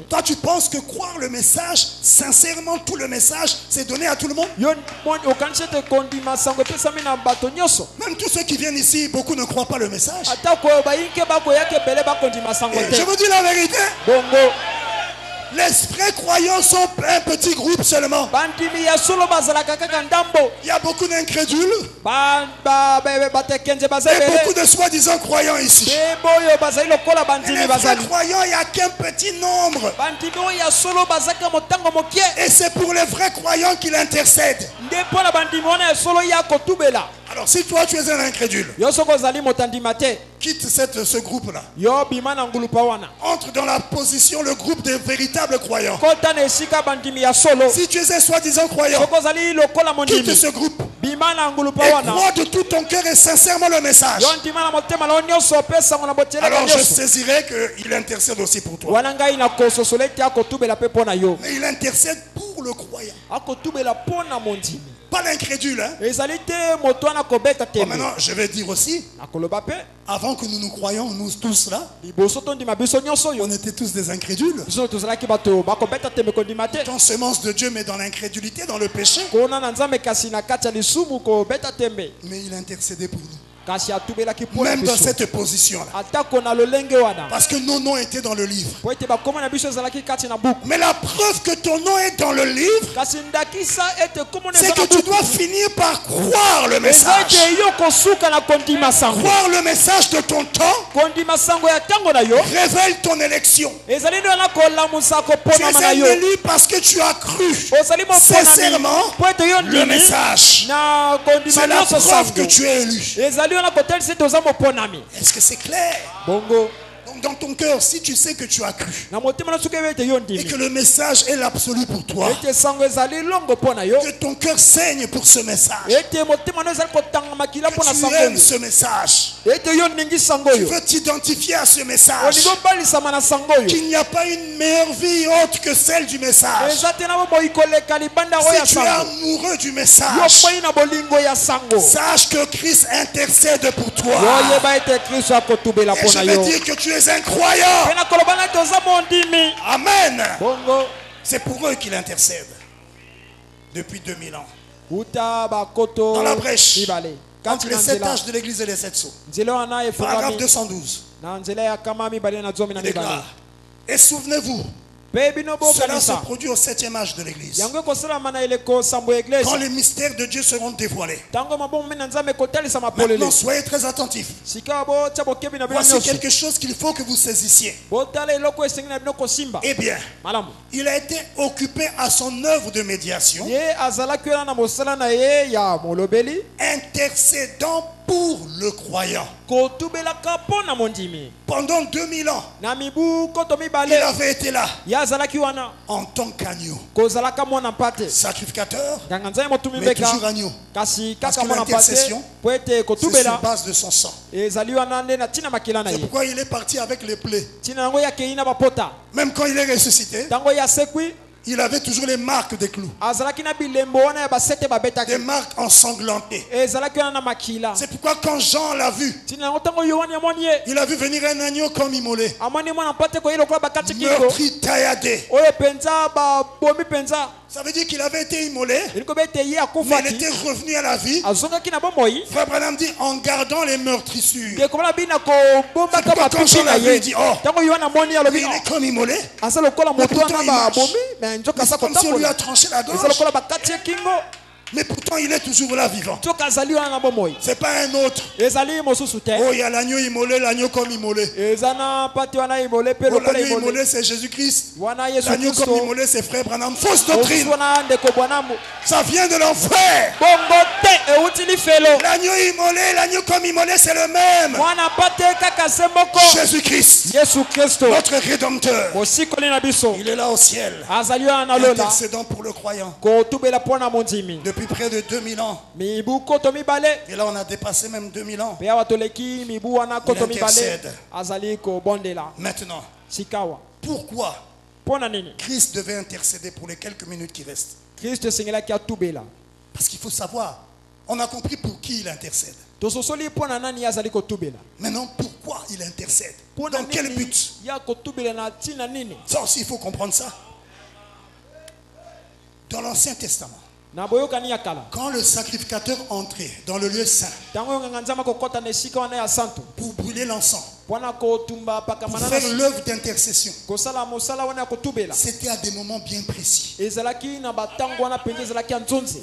Toi, tu penses que croire le message, sincèrement, tout le message, c'est donné à tout le monde? Même tous ceux qui viennent ici, beaucoup ne croient pas le message. Et je vous dis la vérité. Les vrais croyants sont un petit groupe seulement. Il y a beaucoup d'incrédules. Il y a beaucoup de soi-disant croyants ici. Et les vrais croyants, il n'y a qu'un petit nombre. Et c'est pour les vrais croyants qu'il intercède. Alors si toi tu es un incrédule, quitte ce groupe-là. Entre dans la position, le groupe des véritables croyants. Si tu es un soi-disant croyant, quitte ce groupe. Et crois de tout ton cœur et sincèrement le message. Alors je saisirai qu'il intercède aussi pour toi. Mais il intercède pour le croyant. Pas l'incrédule. Hein? Bon, maintenant, je vais dire aussi, avant que nous nous croyions, nous tous là, on était tous des incrédules. Ton semence de Dieu, mais dans l'incrédulité, dans le péché. Mais il intercédait pour nous. Même dans cette position-là. Parce que nos noms étaient dans le livre. Mais la preuve que ton nom est dans le livre, c'est que tu dois finir par croire le message. Croire le message de ton temps révèle ton élection. Tu es un élu parce que tu as cru sincèrement le message. C'est la preuve que tu es élu. Est-ce que c'est clair? Donc dans ton cœur, si tu sais que tu as cru et que le message est l'absolu pour toi, que ton cœur saigne pour ce message, que tu aimes ce message, tu veux t'identifier à ce message, qu'il n'y a pas une meilleure vie autre que celle du message. Si tu es amoureux du message, sache que Christ intercède pour toi. Et je vais dire que tu es un croyant. Amen. C'est pour eux qu'il intercède depuis 2000 ans. Dans la brèche, entre les 7 âges de l'église et les 7 sceaux. Paragraphe 212. Il déclare, et souvenez-vous, cela se produit au 7e âge de l'église. Quand les mystères de Dieu seront dévoilés. Maintenant, soyez très attentifs. Voici quelque chose qu'il faut que vous saissiez. Eh bien, il a été occupé à son œuvre de médiation, intercédant pour le croyant. Pendant 2000 ans, il avait été là en tant qu'agneau, sacrificateur, mais toujours agneau. Parce que l'intercession, c'est sur base de son sang. C'est pourquoi il est parti avec les plaies. Même quand il est ressuscité, il avait toujours les marques des clous. Des marques ensanglantées. C'est pourquoi quand Jean l'a vu, il a vu venir un agneau comme immolé, meurtri, tailladé. Ça veut dire qu'il avait été immolé, mais il était revenu à la vie. Frère Branham dit en gardant les meurtrissures. C'est pourquoi quand Jean l'a vu, il dit oh, il est comme immolé, mais pourtant il marche. C'est comme si on lui a tranché la gorge. Mais pourtant il est toujours là vivant. C'est pas un autre. Oh, il y a l'agneau immolé, l'agneau comme immolé. Oh, l'agneau immolé c'est Jésus-Christ. L'agneau comme immolé c'est Frère Branham. Fausse doctrine. Ça vient de l'enfer. L'agneau immolé, l'agneau comme immolé c'est le même. Jésus-Christ, notre Rédempteur. Il est là au ciel, intercédant pour le croyant. Depuis près de 2000 ans. Et là on a dépassé même 2000 ans. Il intercède. Maintenant, pourquoi Christ devait intercéder pour les quelques minutes qui restent? Parce qu'il faut savoir, on a compris pour qui il intercède. Maintenant, pourquoi il intercède? Dans quel but? Ça aussi, il faut comprendre ça. Dans l'Ancien Testament, quand le sacrificateur entrait dans le lieu saint pour brûler l'encens, pour faire l'œuvre d'intercession, c'était à des moments bien précis. Il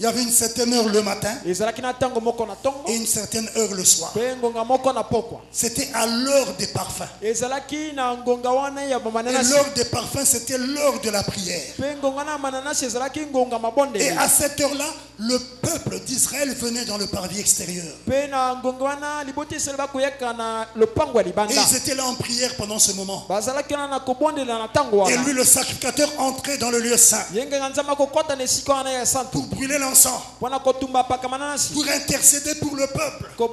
y avait une certaine heure le matin et une certaine heure le soir. C'était à l'heure des parfums. Et l'heure des parfums, c'était l'heure de la prière. Et à cette heure-là, le peuple d'Israël venait dans le parvis extérieur. Et ils étaient là en prière pendant ce moment. Et lui, le sacrificateur, entrait dans le lieu saint pour brûler l'encens, pour intercéder pour le peuple, pour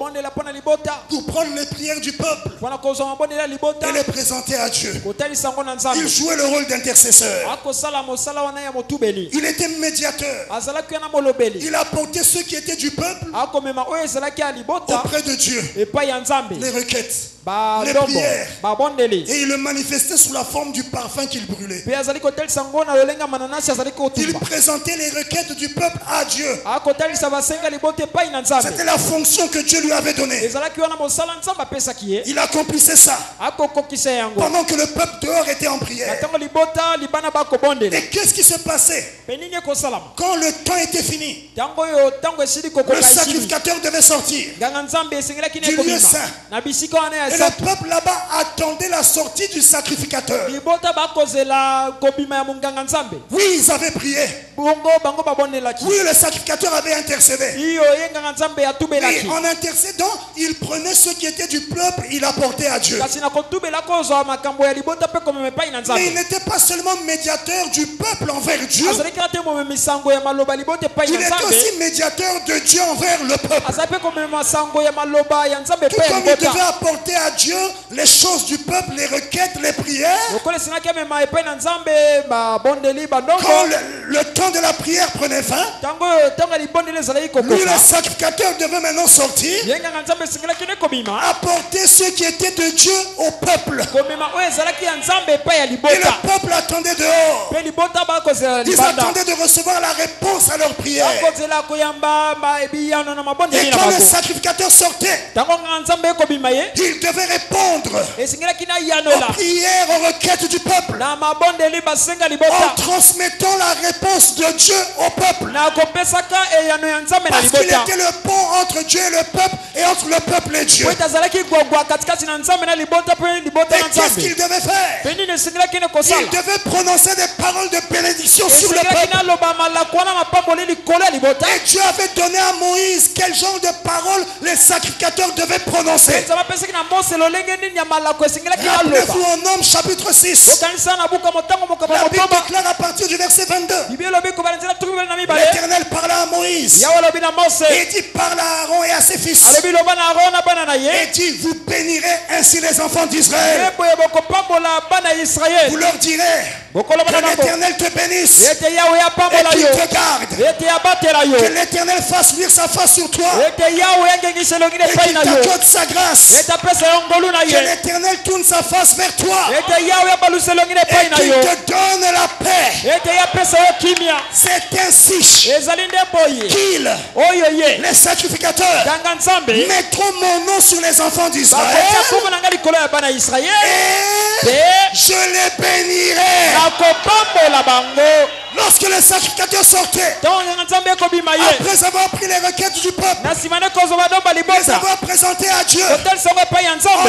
prendre les prières du peuple et les présenter à Dieu. Il jouait le rôle d'intercesseur. Il était médiateur. Il apportait ceux qui étaient du peuple auprès de Dieu, les requêtes, les prières, et il le manifestait sous la forme du parfum qu'il brûlait. Il présentait les requêtes du peuple à Dieu. C'était la fonction que Dieu lui avait donnée. Il accomplissait ça pendant que le peuple dehors était en prière. Et qu'est-ce qui se passait quand le temps était fini? Le sacrificateur devait sortir du lieu saint. Et le peuple là-bas attendait la sortie du sacrificateur. Oui, ils avaient prié. Oui, le sacrificateur avait intercédé. Et en intercédant, il prenait ceux qui étaient du peuple, il apportait à Dieu. Mais il n'était pas seulement médiateur du peuple envers Dieu. Il était aussi médiateur de Dieu envers le peuple. Tout comme il devait apporter à Dieu les choses du peuple, les requêtes, les prières. Quand le temps de la prière prenait fin, lui, le sacrificateur, devait maintenant sortir, apporter ceux qui étaient de Dieu au peuple. Et le peuple attendait dehors. Ils attendaient de recevoir la réponse à leur prière. Et quand le sacrificateur sortait, il devait répondre aux prières, aux requêtes du peuple, en transmettant la réponse de Dieu au peuple. Parce qu'il était le pont entre Dieu et le peuple, et entre le peuple et Dieu. Et qu'est-ce qu'il devait faire? Il devait prononcer des paroles de bénédiction sur le peuple. Et Dieu avait donné à Moïse quel genre de paroles les sacrificateurs devaient prononcer. Rappelez-vous en Nombre chapitre 6. La Bible déclare à partir du verset 22. L'Éternel parla à Moïse et dit: parle à Aaron et à ses fils et dit: vous bénirez ainsi les enfants d'Israël. Vous leur direz que l'Éternel te bénisse et qu'il te garde, que l'Éternel fasse luire sa face sur toi et qu'il t'accorde sa grâce, que l'Éternel tourne sa face vers toi et qu'il te donne la paix. C'est ainsi qu'ils, les sacrificateurs, mettront mon nom sur les enfants d'Israël et je les bénirai. Lorsque le sacrificateur sortait, après avoir pris les requêtes du peuple, les avoir présentées à Dieu, en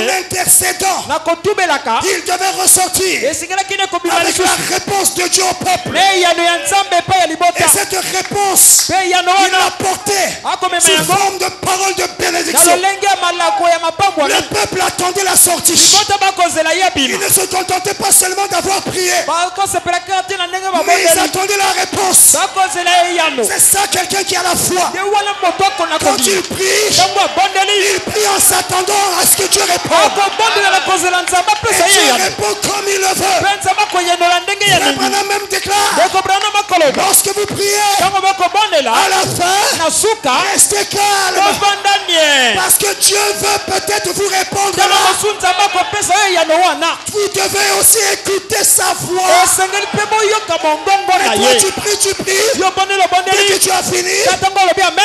intercédant, il devait ressortir avec la réponse de Dieu au peuple. Et cette réponse, il l'apportait sous forme de paroles de bénédiction. Le peuple attendait la sortie. Il ne se contentait pas seulement d'avoir prié, mais ils attendaient la réponse. C'est ça, quelqu'un qui a la foi. Quand il prie, il prie en s'attendant à ce que Dieu réponde. Et Dieu répond comme il le veut. Frère Branham même déclare: lorsque vous priez, à la fin, Restez calme. Parce que Dieu veut peut-être vous répondre là. Vous devez aussi écouter sa voix. Et toi tu pries. Dès que tu as fini,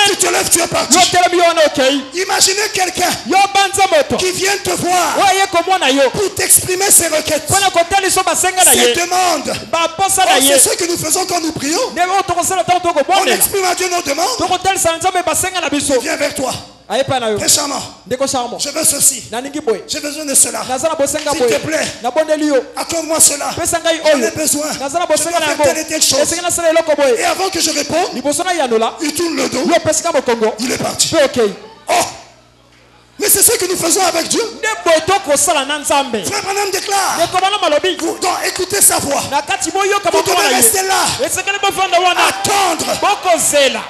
tu te lèves, tu es parti. Imaginez quelqu'un qui vient te voir pour t'exprimer ses requêtes, ses demandes. C'est ce que nous faisons quand nous prions. On exprime à Dieu nos demandes. Il vient vers toi. Très charmant. Je veux ceci. J'ai besoin de cela. S'il te plaît, accorde-moi cela. J'en ai besoin. Je dois faire telle et telle chose. Et avant que je réponde, il tourne le dos. Il est parti. Oh! Mais c'est ce que nous faisons avec Dieu. Frère Branham déclare. Donc écoutez sa voix. Vous devez rester là. Attendre.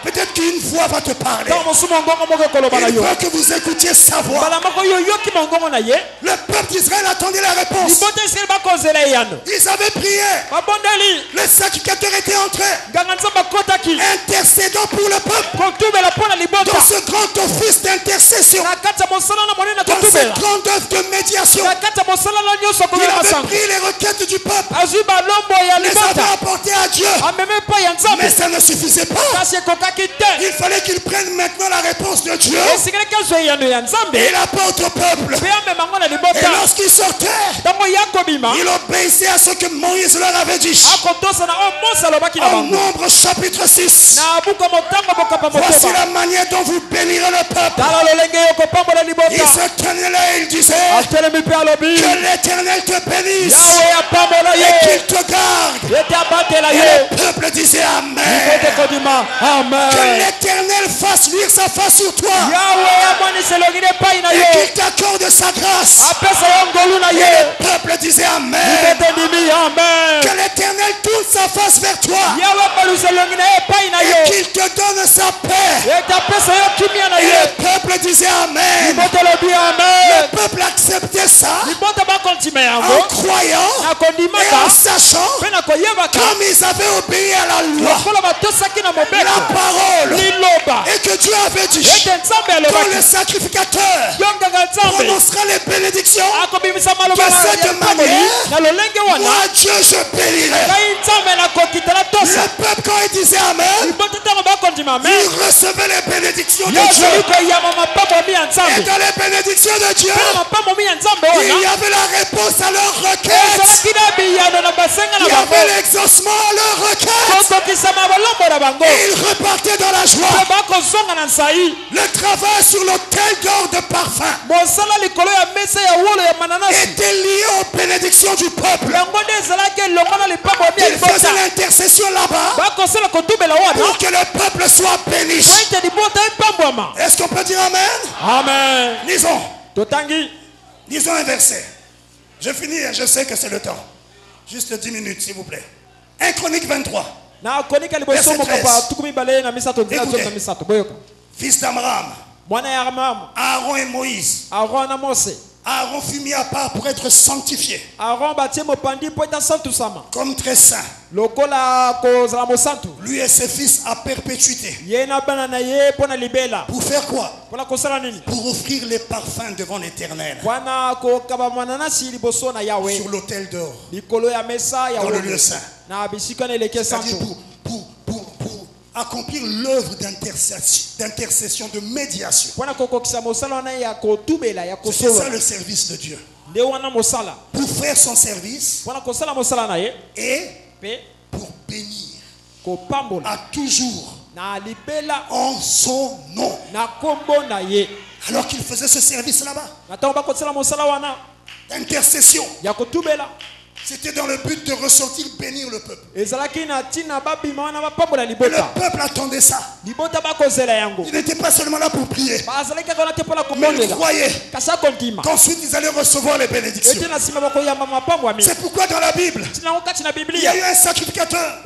Peut-être qu'une voix va te parler. Il veut que vous écoutiez sa voix. Le peuple d'Israël attendait la réponse. Ils avaient prié. Le sacrificateur était entré, intercédant pour le peuple. Dans ce grand office d'intercession, dans cette grande œuvre de médiation, il avait pris les requêtes du peuple, les avait apportées à Dieu. Mais ça ne suffisait pas. Il fallait qu'il prenne maintenant la réponse de Dieu et l'apporte au peuple. Et lorsqu'il sortait, il obéissait à ce que Moïse leur avait dit. En Nombre chapitre 6. Voici la manière dont vous bénirez le peuple. Il se tenait là et il disait que l'Éternel te bénisse et qu'il te garde. Et le peuple disait Amen. Que l'Éternel fasse luire sa face sur toi et qu'il t'accorde sa grâce. Et le peuple disait Amen. Que l'Éternel tourne sa face vers toi et qu'il te donne sa paix. Et le peuple disait Amen. Le peuple acceptait ça en croyant et en sachant, comme ils avaient obéi à la loi, la parole, et que Dieu avait dit quand le sacrificateur prononcera les bénédictions de cette manière, moi Dieu je bénirai. Le peuple quand il disait Amen, il recevait les bénédictions de Dieu. Et dans les bénédictions de Dieu, il y avait la réponse à leurs requêtes. Il y avait l'exaucement à leurs requêtes. Et ils repartaient dans la joie. Le travail sur l'autel d'or de parfum était lié aux bénédictions du peuple. Il faisait l'intercession là-bas pour que le peuple soit béni. Est-ce qu'on peut dire Amen? Amen. Lisons un verset. Je finis, je sais que c'est le temps. Juste 10 minutes, s'il vous plaît. 1 Chronique 23. Verset 13. Écoutez. Fils d'Amram, Aaron et Moïse. Aaron fut mis à part pour être sanctifié comme très saint. Lui et ses fils à perpétuité. Pour faire quoi? Pour offrir les parfums devant l'Éternel sur l'autel d'or dans le lieu saint. C'est-à-dire pour accomplir l'œuvre d'intercession, de médiation. C'est ça le service de Dieu. Pour faire son service et pour bénir à toujours en son nom. Alors qu'il faisait ce service là-bas d'intercession, c'était dans le but de ressortir bénir le peuple. Et le peuple attendait ça. Il n'était pas seulement là pour prier, mais il croyait qu'ensuite ils allaient recevoir les bénédictions. C'est pourquoi dans la Bible, il y a eu un sacrificateur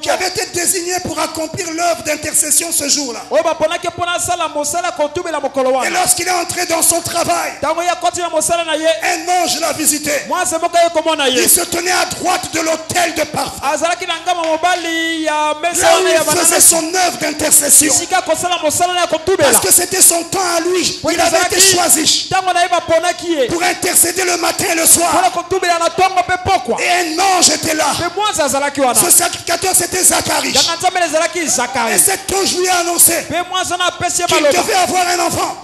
qui avait été désigné pour accomplir l'œuvre d'intercession ce jour-là. Et lorsqu'il est entré dans son travail, un ange l'a visité. Il se tenait à droite de l'autel de parfum. Là où il faisait son œuvre d'intercession. Parce que c'était son temps à lui. Il avait été choisi pour intercéder le matin et le soir. Et un ange était là. Ce sacrificateur, c'était Zacharie. Et cet ange lui a annoncé qu'il devait avoir un enfant.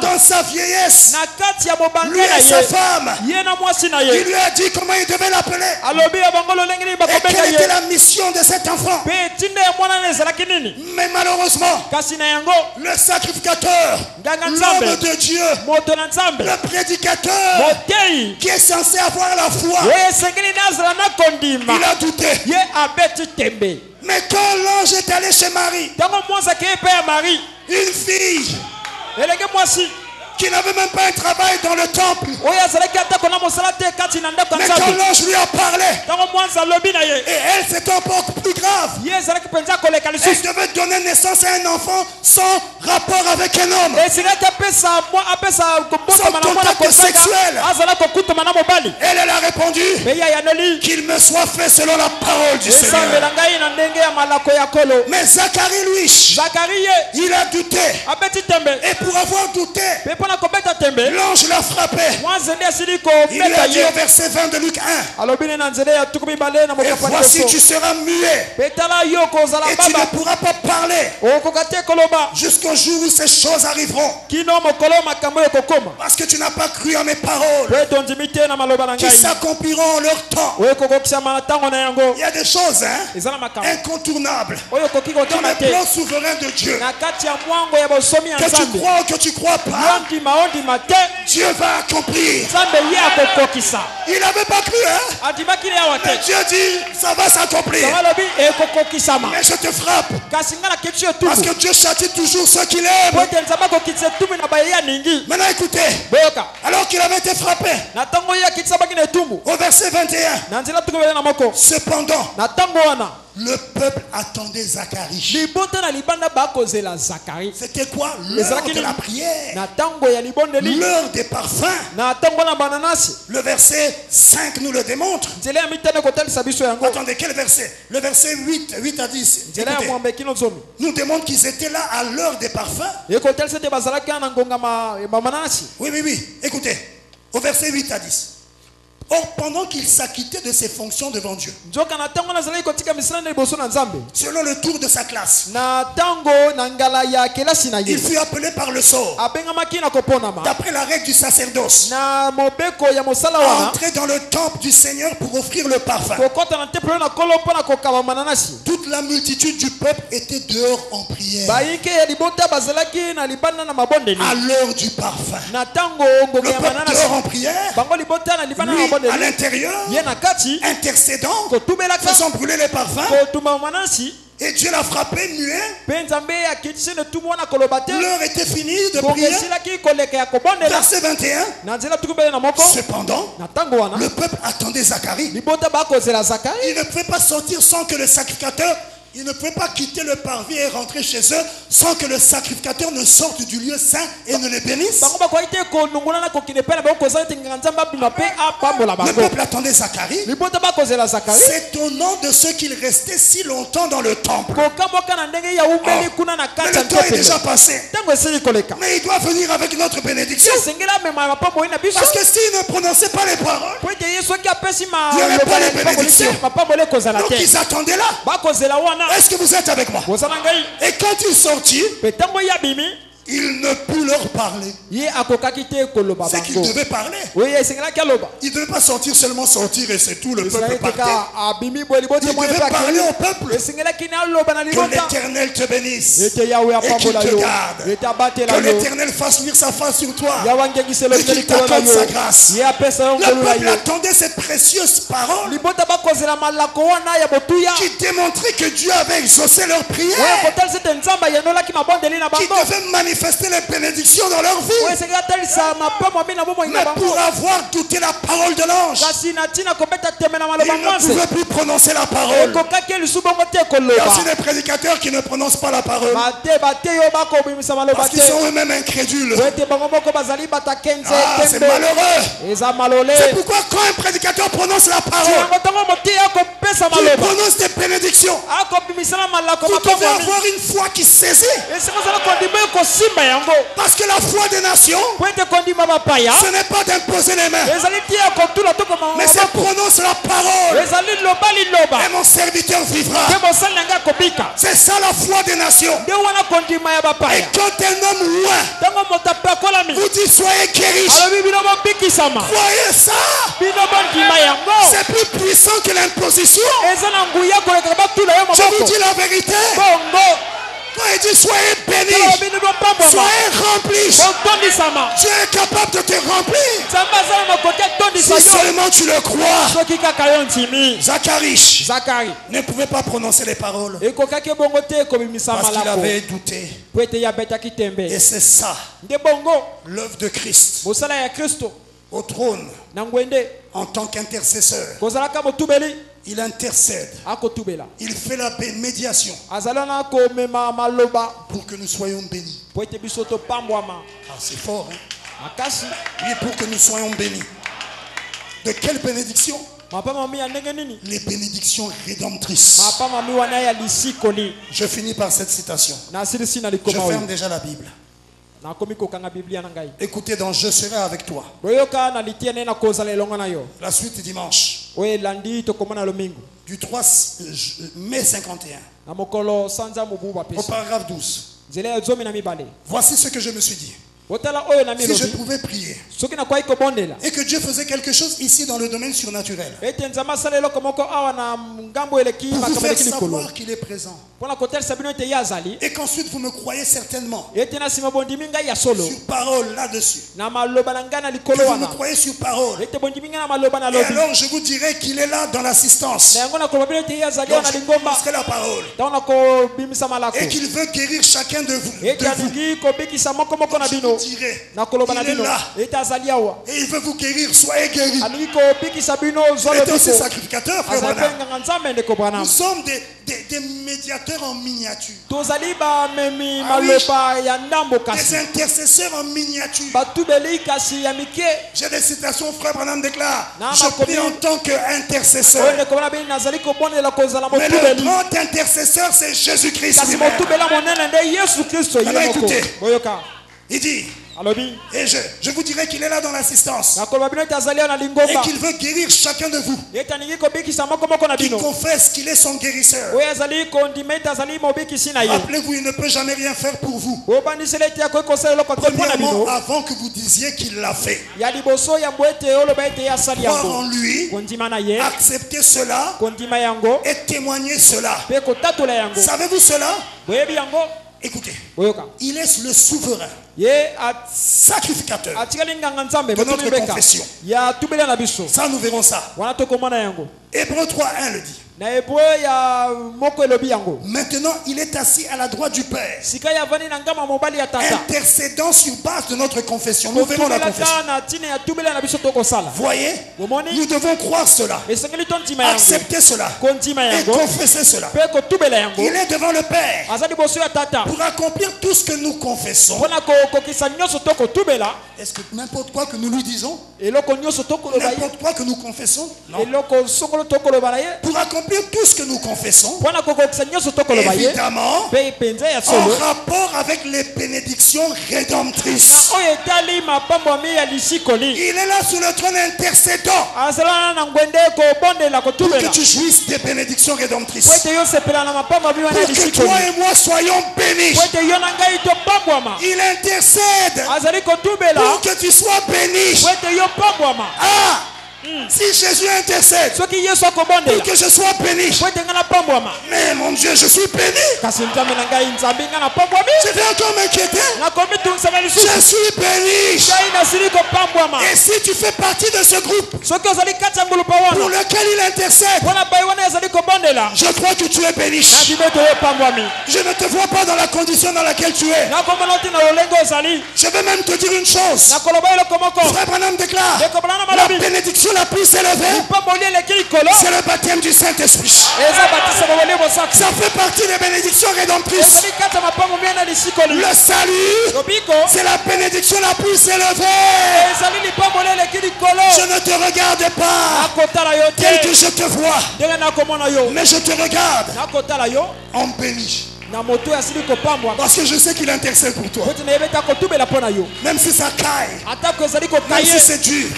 Dans sa vieillesse, lui et sa femme, il lui a dit comment il devait l'appeler et quelle était la mission de cet enfant. Mais malheureusement, le sacrificateur, l'homme de Dieu, le prédicateur qui est censé avoir la foi, il a douté. Mais quand l'ange est allé chez Marie, une fille qui n'avait même pas un travail dans le temple, mais quand l'ange lui a parlé, et elle, c'était encore plus grave, elle devait donner naissance à un enfant sans rapport avec un homme, sans contact sexuel. Elle a répondu qu'il me soit fait selon la parole du Seigneur. Mais Zacharie, lui, il a douté, et pour avoir douté, l'ange l'a frappé. Il lui a dit au verset 20 de Luc 1, et voici tu seras muet et tu ne pourras pas parler jusqu'au jour où ces choses arriveront, parce que tu n'as pas cru à mes paroles qui s'accompliront en leur temps. Il y a des choses incontournables dans le plan souverain de Dieu que tu crois ou que tu crois pas, Dieu va accomplir. Il n'avait pas cru, mais Dieu dit ça va s'accomplir. Mais je te frappe, parce que Dieu châtie toujours ceux qu'il aime. Maintenant écoutez, alors qu'il avait été frappé, au verset 21, cependant le peuple attendait Zacharie. C'était quoi? L'heure de la prière, l'heure des parfums. Le verset 5 nous le démontre. Attendez, quel verset? Le verset 8 à 10. Écoutez, nous démontre qu'ils étaient là à l'heure des parfums. Oui. Écoutez, au verset 8 à 10. Or, pendant qu'il s'acquittait de ses fonctions devant Dieu, selon le tour de sa classe, il fut appelé par le sort, d'après la règle du sacerdoce, à entrer dans le temple du Seigneur pour offrir le parfum. Toute la multitude du peuple était dehors en prière, à l'heure du parfum. Le peuple dehors en prière, lui, à l'intérieur, intercédant, faisant brûler les parfums. Et Dieu l'a frappé muet. L'heure était finie de prier. Verset 21. Cependant, le peuple attendait Zacharie. Il ne pouvait pas sortir sans que le sacrificateur, il ne pouvait pas quitter le parvis et rentrer chez eux sans que le sacrificateur ne sorte du lieu saint et ne les bénisse. Le peuple attendait Zacharie. C'est au nom de ceux qu'il restait si longtemps dans le temple. Mais le temps est déjà passé. Mais il doit venir avec notre bénédiction. Parce que s'il ne prononçait pas les paroles, il n'y aurait pas les bénédictions. Donc ils attendaient là. Est-ce que vous êtes avec moi? Et quand il sortit, il ne put leur parler. C'est qu'il devait parler. Il ne devait pas sortir seulement sortir et c'est tout, le peuple partait. Il devait parler au peuple. Que l'Éternel te bénisse et qu'il te garde. Que l'Éternel fasse luire sa face sur toi et qu'il t'accorde sa grâce. Le peuple attendait cette précieuse parole qui démontrait que Dieu avait exaucé leur prière, qui devait manifester manifester les bénédictions dans leur vie. Mais pour avoir douté la parole de l'ange, ils ne pouvaient plus prononcer la parole. Il y a aussi des prédicateurs qui ne prononcent pas la parole parce qu'ils sont eux-mêmes incrédules. Ah, c'est malheureux. C'est pourquoi quand un prédicateur prononce la parole, il prononce des bénédictions. Vous devez avoir une foi qui saisit. Parce que la foi des nations, ce n'est pas d'imposer les mains, mais c'est prononcer la parole. Et mon serviteur vivra. C'est ça la foi des nations. Et quand un homme loin vous dit soyez guéris, croyez ça. C'est plus puissant que l'imposition. Je vous dis la vérité. Quand il dit soyez bénis, soyez remplis, Dieu est capable de te remplir. Si seulement tu le crois. Zacharie ne pouvait pas prononcer les paroles parce qu'il avait douté. Et c'est ça l'œuvre de Christ au trône en tant qu'intercesseur. Il intercède. Il fait la médiation pour que nous soyons bénis. Ah, c'est fort, hein? Oui, pour que nous soyons bénis. De quelle bénédiction? Les bénédictions rédemptrices. Je finis par cette citation. Je ferme déjà la Bible. Écoutez, donc je serai avec toi. La suite dimanche. Du 3 mai 51. Au paragraphe 12. Voici ce que je me suis dit. Si je pouvais prier et que Dieu faisait quelque chose ici dans le domaine surnaturel pour vous faire savoir qu'il est présent et qu'ensuite vous me croyez certainement sur parole là-dessus, que vous me croyez sur parole, et alors je vous dirai qu'il est là dans l'assistance, donc je vous montrerai la parole et qu'il veut guérir chacun de vous, dirait, il est là et il veut vous guérir, soyez guéris. Vous êtes aussi sacrificateur, frère Branham. Nous sommes des médiateurs en miniature. Des intercesseurs en miniature. J'ai des citations, frère Branham déclare, je prie en tant qu'intercesseur. Mais le grand intercesseur, c'est Jésus-Christ. Alors écoutez, il dit, et je vous dirai qu'il est là dans l'assistance et qu'il veut guérir chacun de vous qui confesse qu'il est son guérisseur. Rappelez-vous, il ne peut jamais rien faire pour vous. Premièrement, avant que vous disiez qu'il l'a fait, croire en lui, accepter cela et témoigner cela. Savez-vous cela? Écoutez, il est le souverain sacrificateur de notre confession. Ça, nous verrons ça. Hébreux 3:1 le dit. Maintenant, il est assis à la droite du Père, intercédant sur base de notre confession. Nous verrons la confession. Voyez, nous devons croire cela, accepter cela et confesser cela. Il est devant le Père pour accomplir tout ce que nous confessons. Est-ce que n'importe quoi que nous lui disons, n'importe quoi que nous confessons, non. Pour accomplir tout ce que nous confessons, évidemment, en rapport avec les bénédictions rédemptrices. Il est là sur le trône intercédant pour que tu jouisses des bénédictions rédemptrices, pour que toi et moi soyons bénis. Il intercède pour que tu sois béni. Ah! Si Jésus intercède pour que je sois béni, mais mon Dieu, je suis béni. Je vais encore m'inquiéter. Je suis béni. Et si tu fais partie de ce groupe pour lequel il intercède, Je crois que tu es béni. Je ne te vois pas dans la condition dans laquelle tu es. Je vais même te dire une chose. Frère Branham déclare, la bénédiction la plus élevée, c'est le baptême du Saint-Esprit. Ça fait partie des bénédictions rédemptrices. Le salut, c'est la bénédiction la plus élevée. Je ne te regarde pas tel que je te vois, mais je te regarde en béni. Parce que je sais qu'il intercède pour toi. Même si ça caille, même si c'est dur,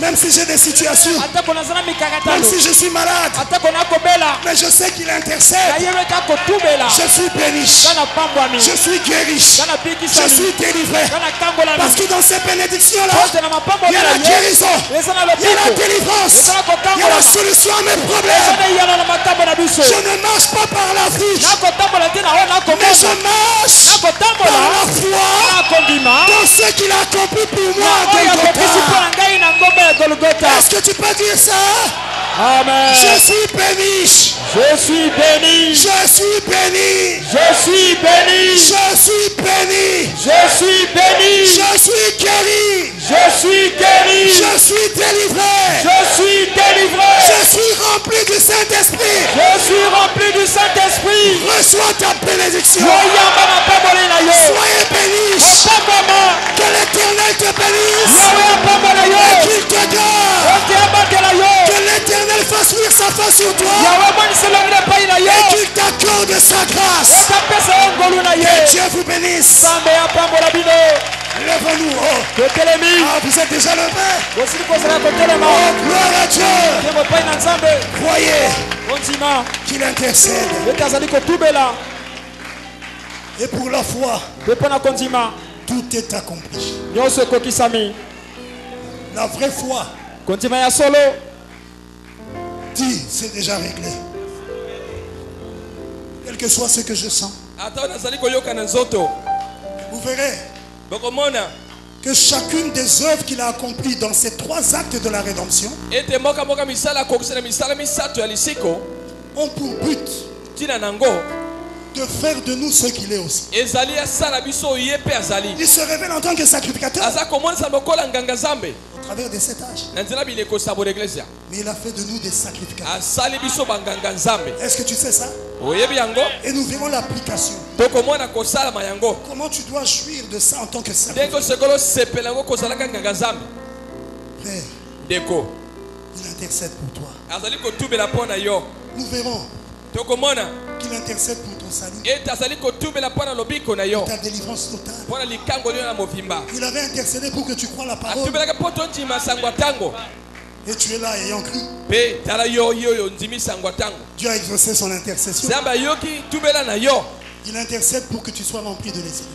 même si j'ai des situations, même si je suis malade, mais je sais qu'il intercède. Je suis béni, je suis guéri, je suis délivré. Parce que dans ces bénédictions-là, il y a la guérison, il y a la délivrance, il y a la solution à mes problèmes. Je ne marche pas par la vie, mais je marche par la foi dans ce qu'il a accompli pour moi à Golgotha. Est-ce que tu peux dire ça? Amen. Je suis béni. Je suis béni. Je suis béni. Je suis béni. Je suis béni. Je suis béni. Je suis guéri. Je suis guéri. Je suis délivré. Je suis délivré. Je suis rempli du Saint-Esprit. Je suis rempli du Saint-Esprit. Reçois ta bénédiction. Soyez bénis. Que l'Éternel te bénisse. Et qu'il te garde. Que l'Éternel fasse luire sa face sur toi. Et qu'il t'accorde sa grâce. Que Dieu vous bénisse. Lève-nous. Ah, vous êtes déjà levé. Oh, gloire à Dieu. Croyez qu'il intercède. Et pour la foi, tout est accompli. La vraie foi dit, c'est déjà réglé. Quel que soit ce que je sens, vous verrez que chacune des œuvres qu'il a accomplies dans ces 3 actes de la rédemption ont pour but de faire de nous ce qu'il est aussi. Il se révèle en tant que sacrificateur au travers de cet âge. Mais il a fait de nous des sacrificateurs. Est-ce que tu sais ça? Et nous verrons l'application. Comment tu dois jouir de ça en tant que sacrificateur. Frère, il intercède pour toi. Nous verrons qu'il intercède pour ton salut, ta délivrance totale. Il avait intercédé pour que tu crois la parole. Et tu es là ayant cru. Dieu a exaucé son intercession. Il intercède pour que tu sois rempli de l'esprit.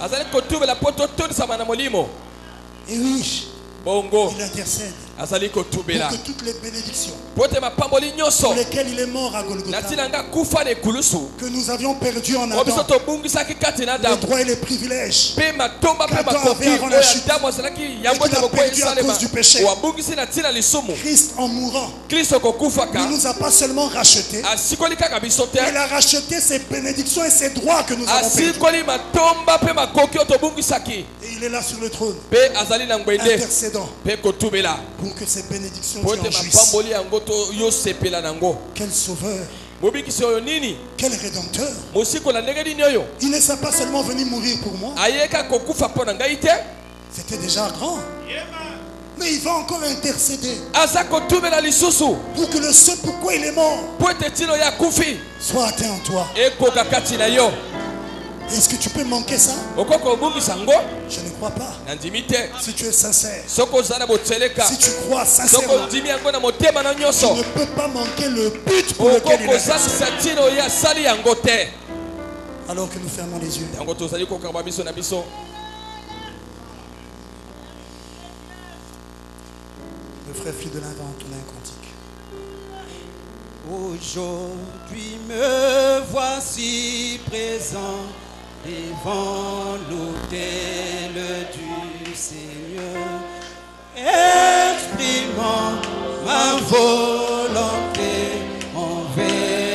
Et oui, il intercède pour que toutes les bénédictions pour lesquelles il est mort à Golgotha, que nous avions perdu en Adam, les droits et les privilèges qu'Adam avait avant la chute, et qu'il a perdu à cause du péché. Christ, en mourant, ne nous a pas seulement rachetés, il a racheté ses bénédictions et ses droits que nous avons perdus. Et il est là sur le trône, intercédant pour que ces bénédictions tu en jouisses. Quel sauveur, quel rédempteur. Il ne s'est pas seulement venu mourir pour moi, c'était déjà grand, mais il va encore intercéder pour que le seul pourquoi il est mort soit atteint en toi. Est-ce que tu peux manquer ça? Je ne crois pas. Si tu es sincère, si tu crois sincèrement, tu ne peux pas manquer le but pour lequel il est. Alors que nous fermons les yeux. Le frère Fridolin va entonner un cantique. Aujourd'hui me voici présent devant l'autel du Seigneur, exprimant ma volonté envers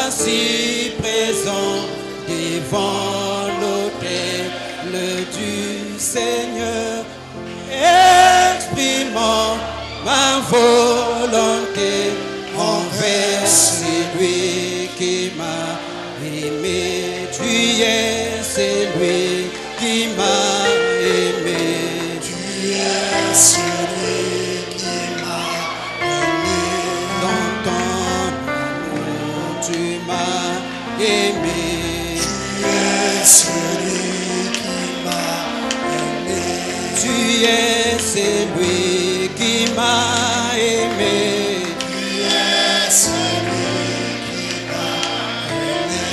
voici présent devant l'autel du Seigneur, exprimant ma volonté envers celui qui m'a aimé. Tu es celui qui m'a aimé. Tu es celui qui m'a aimé. Dans ton amour, tu m'as aimé. Tu es celui qui m'a aimé. Tu es celui qui m'a aimé. Tu es celui qui m'a aimé.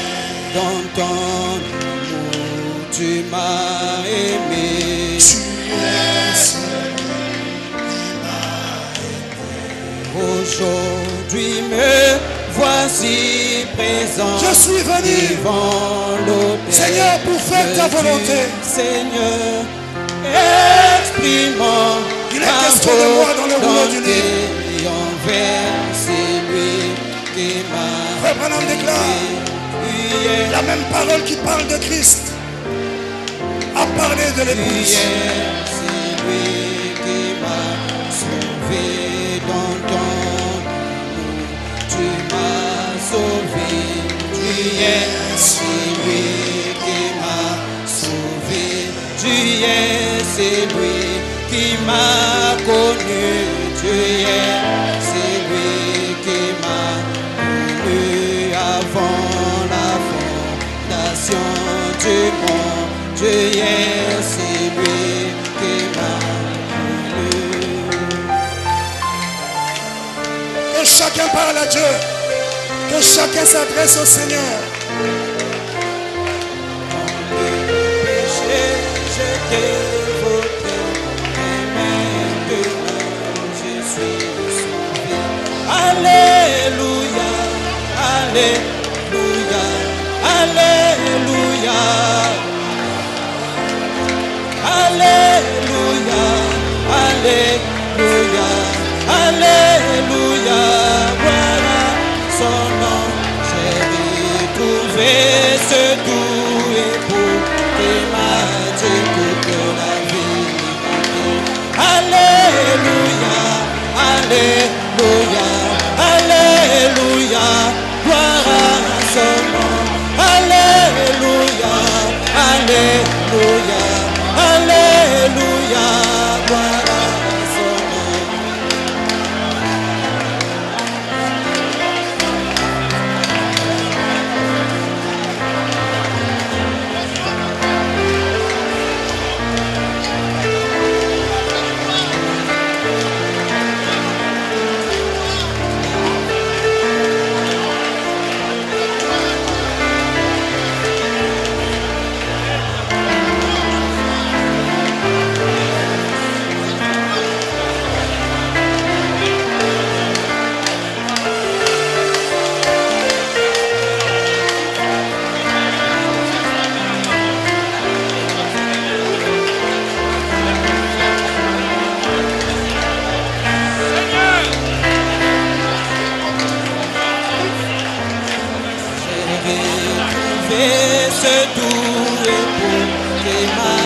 Dans ton amour, tu m'as aimé. Tu es celui qui m'a aimé. Aujourd'hui me voici présent. Je suis venu devant l'autel, Seigneur, pour faire ta volonté. Seigneur, exprimant Il est question de moi dans le rouleau du livre. et envers celui qui m'a Frère Branham déclare aimé. la même parole qui parle de Christ a parlé de Tu l'épouse. es celui qui m'a sauvé dans ton amour. Tu m'as sauvé. Tu es celui qui m'a sauvé. Tu es celui qui m'a connu. Tu es celui qui m'a connu avant la fondation du monde. Tu es celui qui m'a connu. Que chacun parle à Dieu. Que chacun s'adresse au Seigneur. Péché, je t'ai voté, et maintenant je suis sauvé. Alléluia, Alléluia, Alléluia. Alléluia, Alléluia, Alléluia, voilà son nom. J'ai retrouvé ce doux époux qui m'a dit toute la vérité. Alléluia, Alléluia, Alléluia, gloire à son nom. Alléluia, Alléluia. Alléluia, gloire à son nom. Ce doux époux qui m'a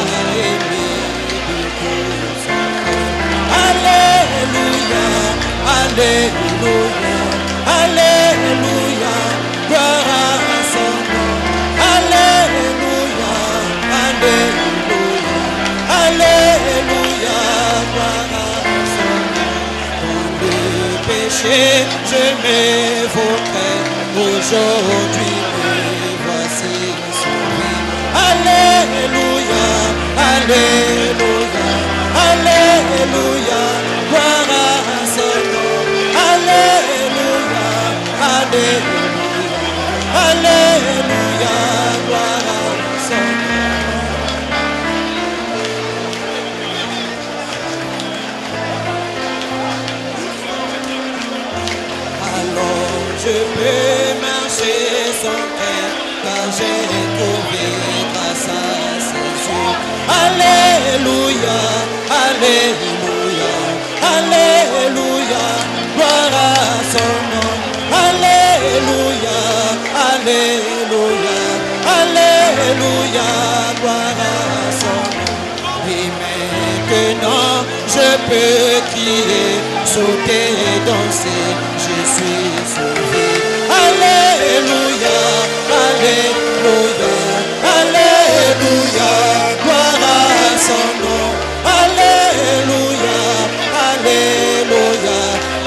aimé de tout son cœur. Alléluia, Alléluia, Alléluia, gloire à son nom. Alléluia, Alléluia, Alléluia, gloire à son nom. Dans le péché, je m'évoquerai aujourd'hui. Alléluia, Alléluia, Alléluia, gloire à son nom. Alléluia, Alléluia, Alléluia, gloire à son nom. Alors je peux marcher sans crainte, car j'ai trouvé grâce à ses yeux. Alléluia, Alléluia, Alléluia, gloire à son nom. Alléluia, Alléluia, Alléluia, gloire à son nom. Et maintenant je peux crier, sauter, danser, je suis sauvé. Alléluia, Alléluia, Alléluia, gloire à son nom. Alléluia, Alléluia,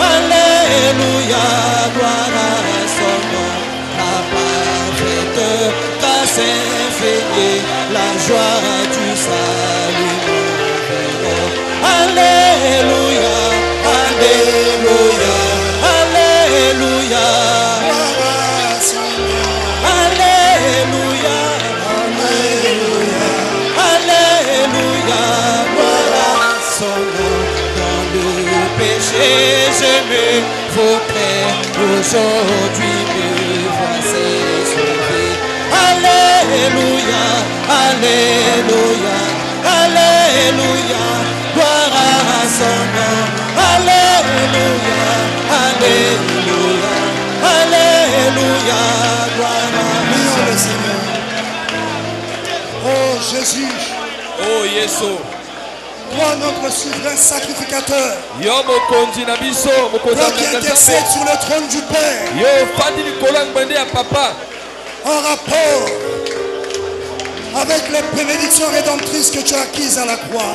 Alléluia, gloire à son nom. La parfaite grâce infinie, la joie du salut nous verrons. Alléluia, Alléluia, Alléluia, gloire à son nom. Alléluia, Alléluia, Alléluia, gloire à son nom. Dans le péché je me vautrais, aujourd'hui me voici sauvé. Alléluia, Alléluia, Alléluia, gloire à son nom. Alléluia, Alléluia, Alléluia, gloire à son nom. Oh Jésus, oh Yesu, toi notre souverain sacrificateur, toi qui intercède sur le trône du Père, en rapport avec les bénédictions rédemptrices que tu as acquises à la croix.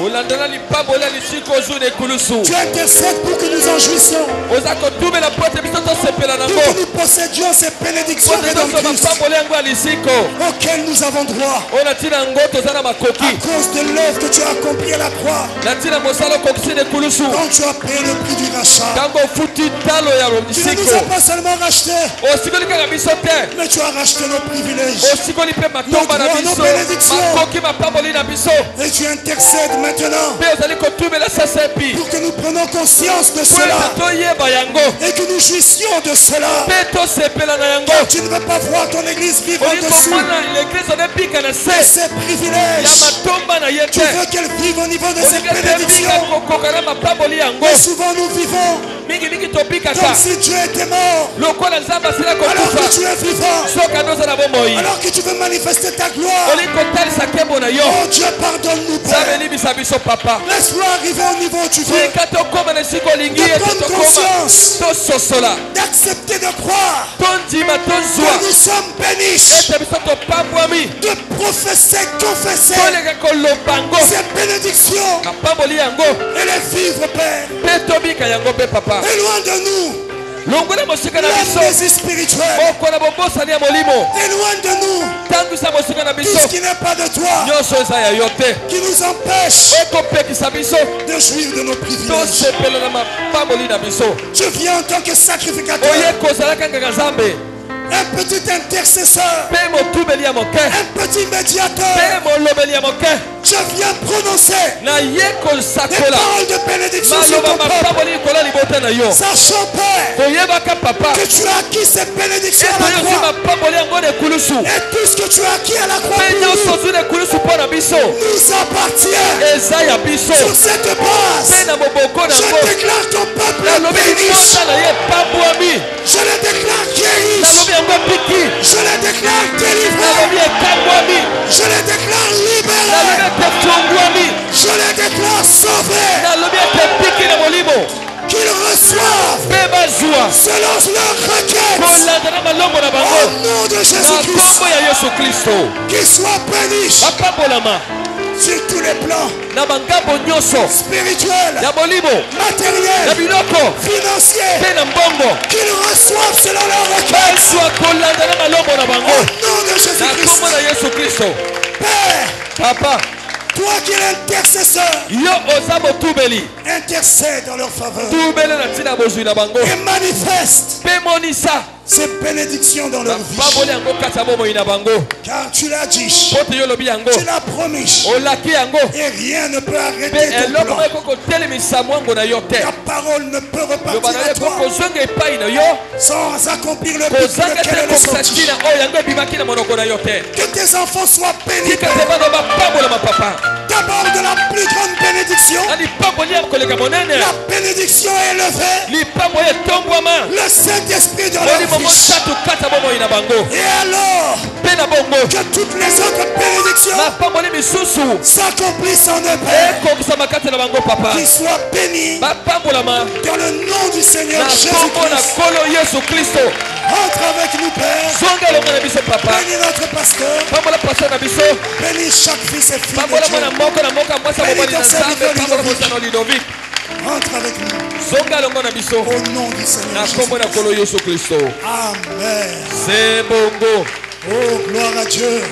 Tu intercèdes pour que nous en jouissions, pour que nous possédions ces bénédictions rédemptrices auxquelles nous avons droit à cause de l'œuvre que tu as accomplie à la croix. Quand tu as payé le prix du rachat, tu ne nous as pas seulement rachetés, mais tu as racheté nos privilèges, nos droits, nos bénédictions. Et tu intercèdes maintenant pour que nous prenions conscience de cela et que nous jouissions de cela. Car tu ne veux pas voir ton église vivre en dessous de ses privilèges. Tu veux qu'elle vive au niveau de ses bénédictions. Mais souvent nous vivons comme si Dieu était mort, alors que tu es vivant, alors que tu veux manifester ta gloire. Oh Dieu, pardonne-nous, Père. Laisse-moi arriver au niveau où tu veux, de prendre conscience, d'accepter de croire que nous sommes bénis, de professer, confesser ces bénédictions et les vivre, Père. Et loin de nous l'amnésie spirituelle, et loin de nous tout ce qui n'est pas de toi, qui nous empêche de jouir de nos privilèges. Je viens en tant que sacrificateur, un petit intercesseur, un petit médiateur. Je viens prononcer des paroles de bénédiction sur ton peuple, sachant, Père, que tu as acquis cette bénédiction à la croix, et tout ce que tu as acquis à la croix nous appartient. Sur cette base, je déclare ton peuple béni. Je le déclare guéri. Je le déclare délivré. Je le déclare libéré. Je le déclare sauvé. Qu'ils reçoivent selon leur requête. Au nom de Jésus-Christ, qu'ils soient bénis sur tous les plans, spirituels, matériels, financiers, qu'ils reçoivent selon leur requête. Au nom de Jésus-Christ. Père, Papa, toi qui es l'intercesseur, intercède en leur faveur et manifeste ces bénédictions dans leur vie. Car tu l'as dit, tu l'as promis, et rien ne peut arrêter ton plan. Ta parole ne peut repartir à toi sans accomplir le but pour lequel elle est sortie. Que tes enfants soient bénis, d'abord de la plus grande bénédiction bénédiction. La bénédiction est levée. Le Saint-Esprit de leur vie. Et alors que toutes les autres bénédictions s'accomplissent en eux. Qu'ils soient bénis dans le nom du Seigneur Jésus-Christ. Entre avec nous, Père. Bénis notre pasteur. Bénis chaque fils et fille de Dieu. Bénis ton serviteur Ludovic. Entre avec nous. Au nom du Seigneur Jésus-Christ. Amen. C'est bongo. Oh, gloire à Dieu.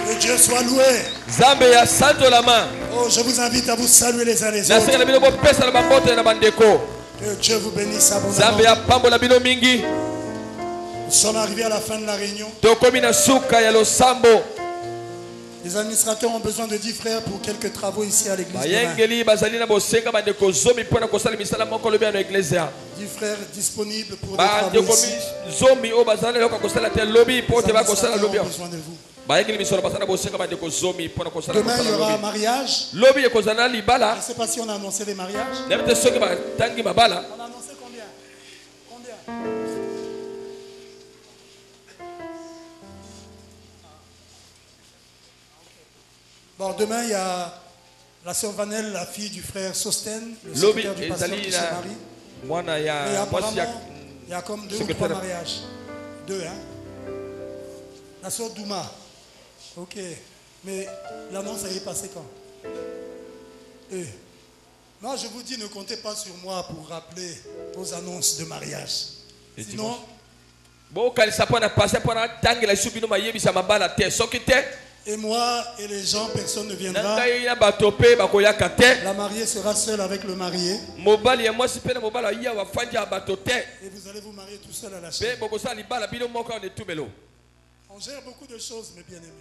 Que Dieu soit loué. Oh, je vous invite à vous saluer les uns les autres. Que Dieu vous bénisse abondamment. Nous sommes arrivés à la fin de la réunion. Les administrateurs ont besoin de 10 frères pour quelques travaux ici à l'église. 10 frères disponibles pour des travaux ici. Nous avons besoin de vous. Demain il y aura un mariage. Je ne sais pas si on a annoncé les mariages. On a annoncé combien? Bon, demain il y a la sœur Vanelle, la fille du frère Sosten, le secrétaire du pasteur qui se marie. Et apparemment, il y a comme 2 ou 3 mariages. 2, hein. La sœur Douma. Ok. Mais l'annonce elle est passée quand? Moi je vous dis, ne comptez pas sur moi pour rappeler vos annonces de mariage. Sinon, et moi et les gens, personne ne viendra. La mariée sera seule avec le marié. Et vous allez vous marier tout seul à la chaîne. On gère beaucoup de choses, mes bien-aimés.